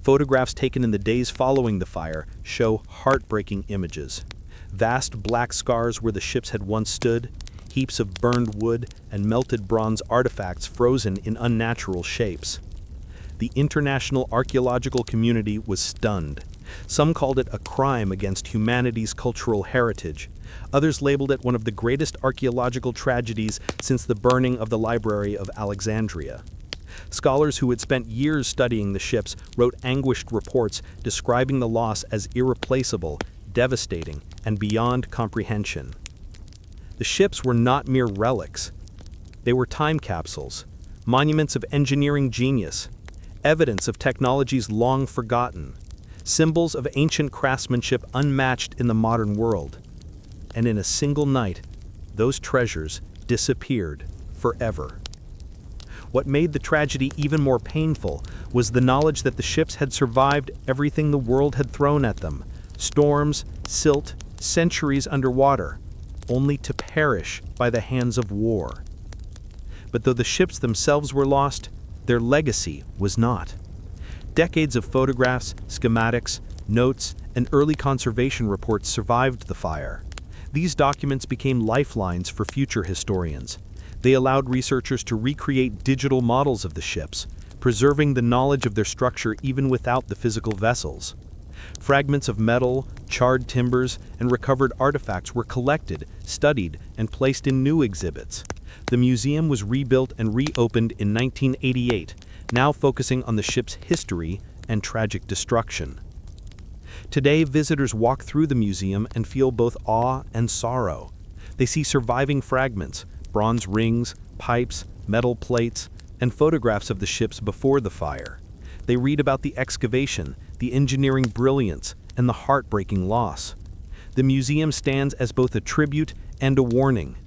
Photographs taken in the days following the fire show heartbreaking images. Vast black scars where the ships had once stood, heaps of burned wood and melted bronze artifacts frozen in unnatural shapes. The international archaeological community was stunned. Some called it a crime against humanity's cultural heritage. Others labeled it one of the greatest archaeological tragedies since the burning of the Library of Alexandria. Scholars who had spent years studying the ships wrote anguished reports describing the loss as irreplaceable, devastating, and beyond comprehension. The ships were not mere relics. They were time capsules, monuments of engineering genius, evidence of technologies long forgotten, symbols of ancient craftsmanship unmatched in the modern world. And in a single night, those treasures disappeared forever. What made the tragedy even more painful was the knowledge that the ships had survived everything the world had thrown at them: storms, silt, centuries underwater, only to perish by the hands of war. But though the ships themselves were lost, their legacy was not. Decades of photographs, schematics, notes, and early conservation reports survived the fire. These documents became lifelines for future historians. They allowed researchers to recreate digital models of the ships, preserving the knowledge of their structure even without the physical vessels. Fragments of metal, charred timbers, and recovered artifacts were collected, studied, and placed in new exhibits. The museum was rebuilt and reopened in 1988, now focusing on the ship's history and tragic destruction. Today, visitors walk through the museum and feel both awe and sorrow. They see surviving fragments, bronze rings, pipes, metal plates, and photographs of the ships before the fire. They read about the excavation, the engineering brilliance, and the heartbreaking loss. The museum stands as both a tribute and a warning,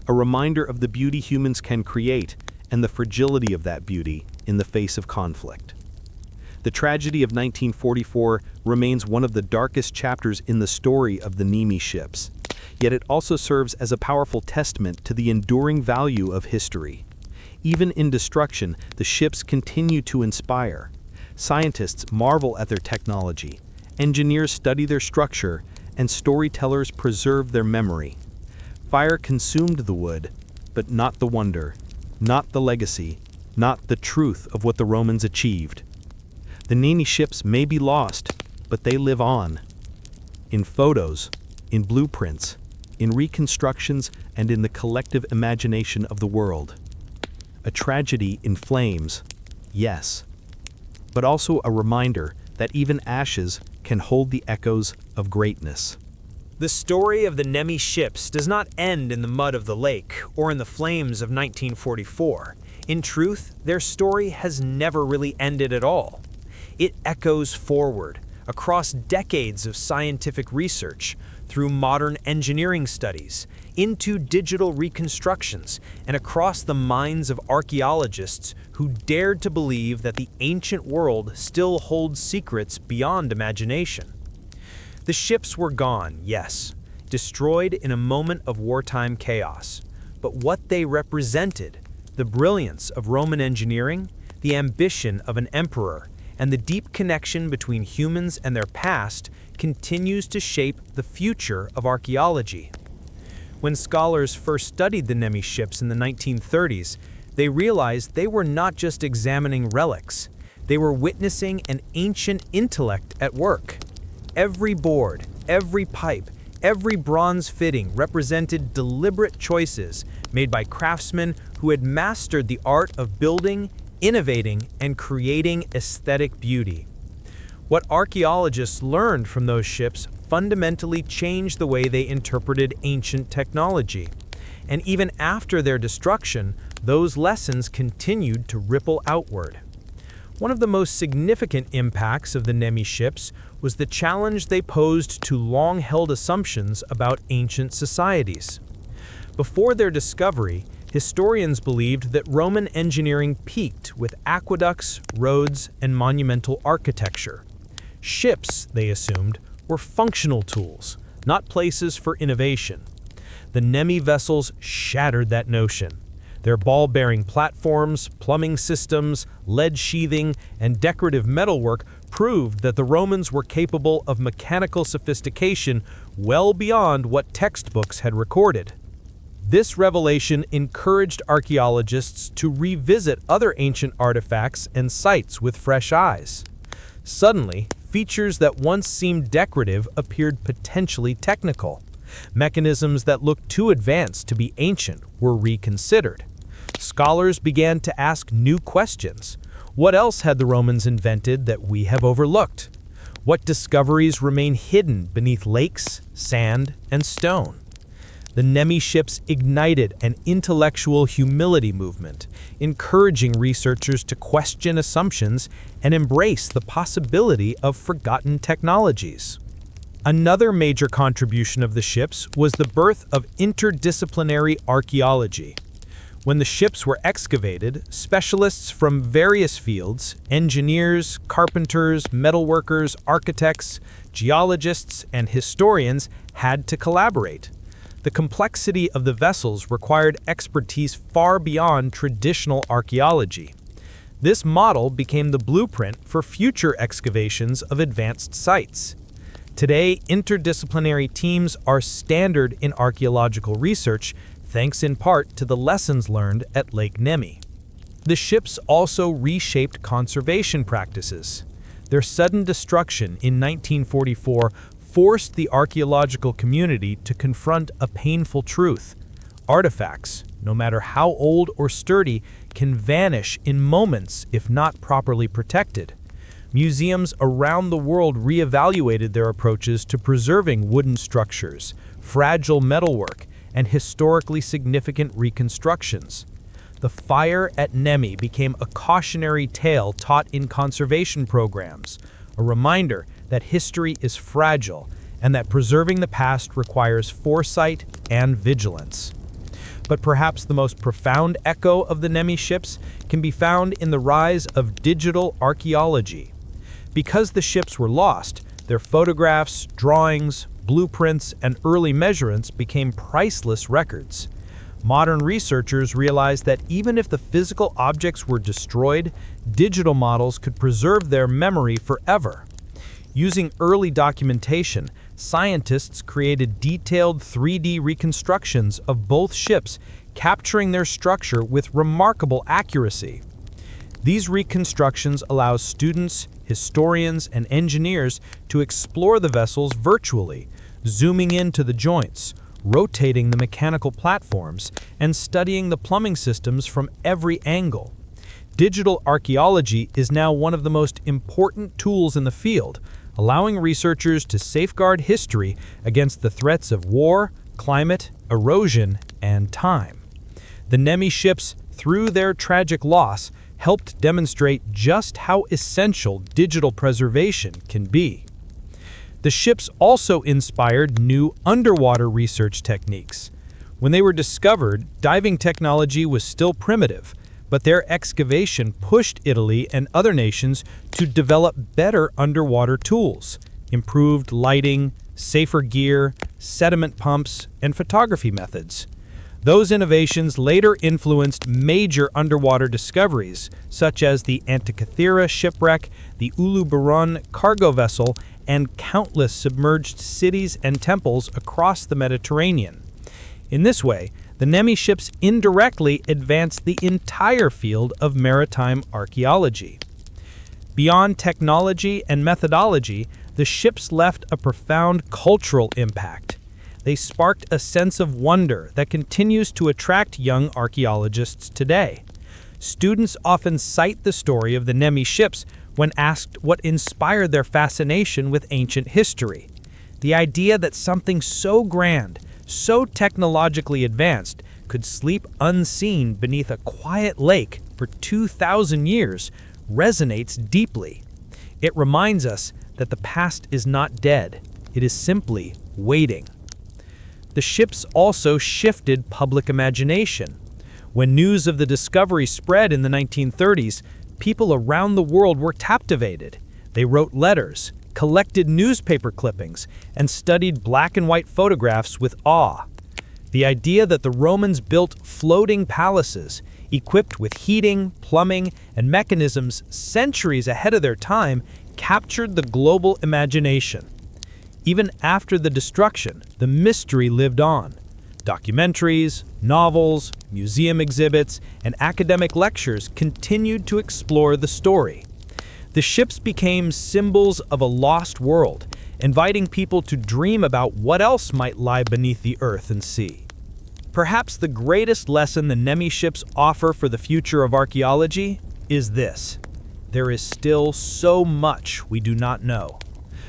a reminder of the beauty humans can create and the fragility of that beauty in the face of conflict. The tragedy of 1944 remains one of the darkest chapters in the story of the Nemi ships, yet it also serves as a powerful testament to the enduring value of history. Even in destruction, the ships continue to inspire. Scientists marvel at their technology, engineers study their structure, and storytellers preserve their memory. Fire consumed the wood, but not the wonder, not the legacy, not the truth of what the Romans achieved. The Nemi ships may be lost, but they live on. In photos, in blueprints, in reconstructions, and in the collective imagination of the world. A tragedy in flames, yes, but also a reminder that even ashes can hold the echoes of greatness. The story of the Nemi ships does not end in the mud of the lake or in the flames of 1944. In truth, their story has never really ended at all. It echoes forward, across decades of scientific research, through modern engineering studies, into digital reconstructions, and across the minds of archaeologists who dared to believe that the ancient world still holds secrets beyond imagination. The ships were gone, yes, destroyed in a moment of wartime chaos. But what they represented, the brilliance of Roman engineering, the ambition of an emperor, and the deep connection between humans and their past continues to shape the future of archaeology. When scholars first studied the Nemi ships in the 1930s, they realized they were not just examining relics. They were witnessing an ancient intellect at work. Every board, every pipe, every bronze fitting represented deliberate choices made by craftsmen who had mastered the art of building, innovating, and creating aesthetic beauty. What archaeologists learned from those ships fundamentally changed the way they interpreted ancient technology. And even after their destruction, those lessons continued to ripple outward. One of the most significant impacts of the Nemi ships was the challenge they posed to long-held assumptions about ancient societies. Before their discovery, historians believed that Roman engineering peaked with aqueducts, roads, and monumental architecture. Ships, they assumed, were functional tools, not places for innovation. The Nemi vessels shattered that notion. Their ball-bearing platforms, plumbing systems, lead sheathing, and decorative metalwork proved that the Romans were capable of mechanical sophistication well beyond what textbooks had recorded. This revelation encouraged archaeologists to revisit other ancient artifacts and sites with fresh eyes. Suddenly, features that once seemed decorative appeared potentially technical. Mechanisms that looked too advanced to be ancient were reconsidered. Scholars began to ask new questions. What else had the Romans invented that we have overlooked? What discoveries remain hidden beneath lakes, sand, and stone? The Nemi ships ignited an intellectual humility movement, encouraging researchers to question assumptions and embrace the possibility of forgotten technologies. Another major contribution of the ships was the birth of interdisciplinary archaeology. When the ships were excavated, specialists from various fields, engineers, carpenters, metalworkers, architects, geologists, and historians had to collaborate. The complexity of the vessels required expertise far beyond traditional archaeology. This model became the blueprint for future excavations of advanced sites. Today, interdisciplinary teams are standard in archaeological research, thanks in part to the lessons learned at Lake Nemi. The ships also reshaped conservation practices. Their sudden destruction in 1944 forced the archaeological community to confront a painful truth. Artifacts, no matter how old or sturdy, can vanish in moments if not properly protected. Museums around the world reevaluated their approaches to preserving wooden structures, fragile metalwork, and historically significant reconstructions. The fire at Nemi became a cautionary tale taught in conservation programs, a reminder that history is fragile and that preserving the past requires foresight and vigilance. But perhaps the most profound echo of the Nemi ships can be found in the rise of digital archaeology. Because the ships were lost, their photographs, drawings, blueprints, and early measurements became priceless records. Modern researchers realized that even if the physical objects were destroyed, digital models could preserve their memory forever. Using early documentation, scientists created detailed 3D reconstructions of both ships, capturing their structure with remarkable accuracy. These reconstructions allow students, historians, and engineers to explore the vessels virtually, zooming into the joints, rotating the mechanical platforms, and studying the plumbing systems from every angle. Digital archaeology is now one of the most important tools in the field, allowing researchers to safeguard history against the threats of war, climate, erosion, and time. The Nemi ships, through their tragic loss, helped demonstrate just how essential digital preservation can be. The ships also inspired new underwater research techniques. When they were discovered, diving technology was still primitive, but their excavation pushed Italy and other nations to develop better underwater tools, improved lighting, safer gear, sediment pumps, and photography methods. Those innovations later influenced major underwater discoveries, such as the Antikythera shipwreck, the Uluburun cargo vessel, and countless submerged cities and temples across the Mediterranean. In this way, the Nemi ships indirectly advanced the entire field of maritime archaeology. Beyond technology and methodology, the ships left a profound cultural impact. They sparked a sense of wonder that continues to attract young archaeologists today. Students often cite the story of the Nemi ships when asked what inspired their fascination with ancient history. The idea that something so grand, so technologically advanced, could sleep unseen beneath a quiet lake for 2,000 years resonates deeply. It reminds us that the past is not dead, it is simply waiting. The ships also shifted public imagination. When news of the discovery spread in the 1930s, people around the world were captivated. They wrote letters, collected newspaper clippings, and studied black and white photographs with awe. The idea that the Romans built floating palaces, equipped with heating, plumbing, and mechanisms centuries ahead of their time, captured the global imagination. Even after the destruction, the mystery lived on. Documentaries, novels, museum exhibits, and academic lectures continued to explore the story. The ships became symbols of a lost world, inviting people to dream about what else might lie beneath the earth and sea. Perhaps the greatest lesson the Nemi ships offer for the future of archaeology is this: there is still so much we do not know.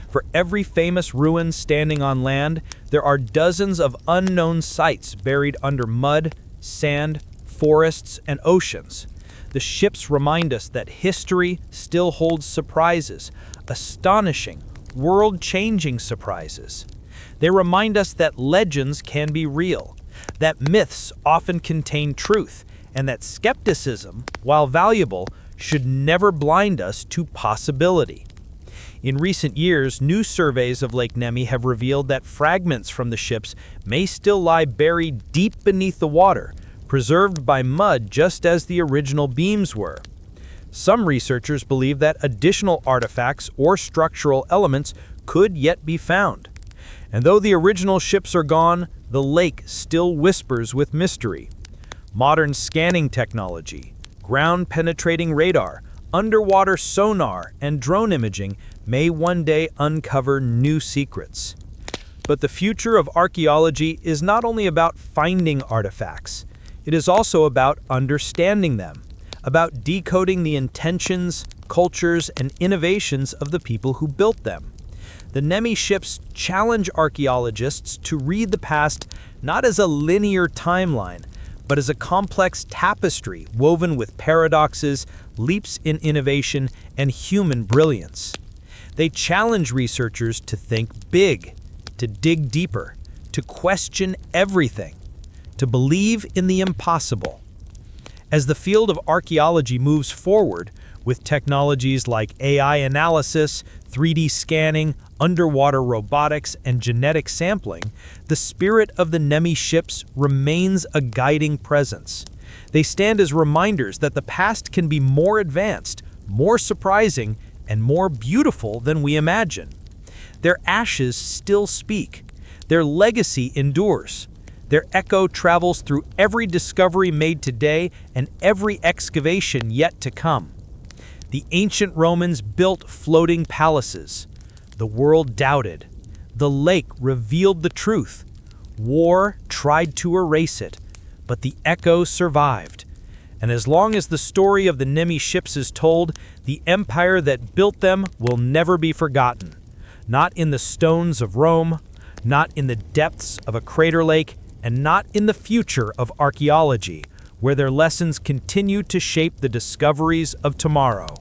For every famous ruin standing on land, there are dozens of unknown sites buried under mud, sand, forests, and oceans. The ships remind us that history still holds surprises, astonishing, world-changing surprises. They remind us that legends can be real, that myths often contain truth, and that skepticism, while valuable, should never blind us to possibility. In recent years, new surveys of Lake Nemi have revealed that fragments from the ships may still lie buried deep beneath the water, preserved by mud just as the original beams were. Some researchers believe that additional artifacts or structural elements could yet be found. And though the original ships are gone, the lake still whispers with mystery. Modern scanning technology, ground-penetrating radar, underwater sonar, and drone imaging may one day uncover new secrets. But the future of archaeology is not only about finding artifacts. It is also about understanding them, about decoding the intentions, cultures, and innovations of the people who built them. The Nemi ships challenge archaeologists to read the past not as a linear timeline, but as a complex tapestry woven with paradoxes, leaps in innovation, and human brilliance. They challenge researchers to think big, to dig deeper, to question everything, to believe in the impossible. As the field of archaeology moves forward, with technologies like AI analysis, 3D scanning, underwater robotics, and genetic sampling, the spirit of the Nemi ships remains a guiding presence. They stand as reminders that the past can be more advanced, more surprising, and more beautiful than we imagine. Their ashes still speak. Their legacy endures. Their echo travels through every discovery made today and every excavation yet to come. The ancient Romans built floating palaces. The world doubted. The lake revealed the truth. War tried to erase it, but the echo survived. And as long as the story of the Nemi ships is told, the empire that built them will never be forgotten. Not in the stones of Rome, not in the depths of a crater lake, and not in the future of archaeology, where their lessons continue to shape the discoveries of tomorrow.